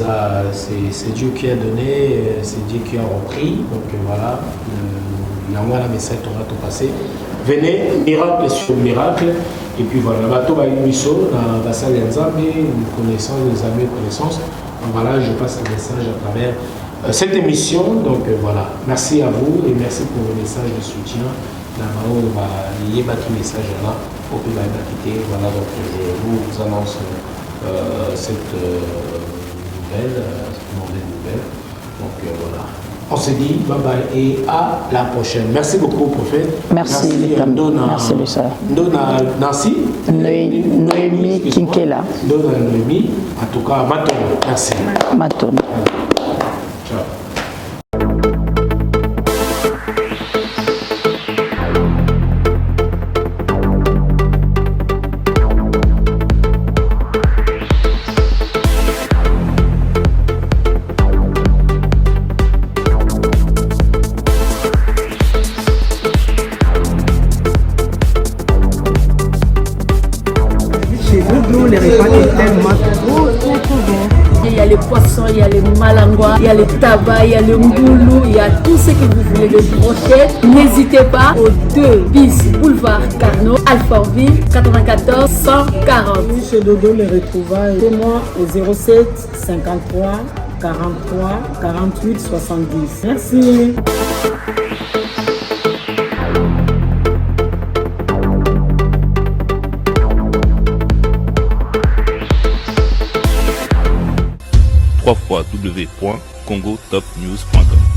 c'est Dieu qui a donné, c'est Dieu qui a repris. Donc voilà, yango wana message toka to passer. Venez, miracle sur miracle. Et puis voilà, bateau ba biso na basal ya Nzambe, connaissance, les amis connaissance. Voilà, je passe le message à travers cette émission. Donc voilà, merci à vous et merci pour vos messages de soutien. Là, on va lier tout message là pour que vous quitter. Voilà, donc je vous annonce cette mauvaise nouvelle. Donc voilà. On se dit bye bye et à la prochaine. Merci beaucoup, prophète. Merci, merci, Nancy. Noémie Kinkela. Noémie. En tout cas, Maton. Merci. Maton. Ciao. Les repas étaient tellement trop bon. Il y a les poissons, il y a les malangouas, il y a les tabacs, il y a le mboulou, il y a tout ce que vous voulez, les brochettes. N'hésitez pas aux 2 bis boulevard Carnot, Alfortville, 94 140. Chez Dodo, les retrouvailles. C'est moi au 07 53 43 48 70. Merci. www.congotopnews.com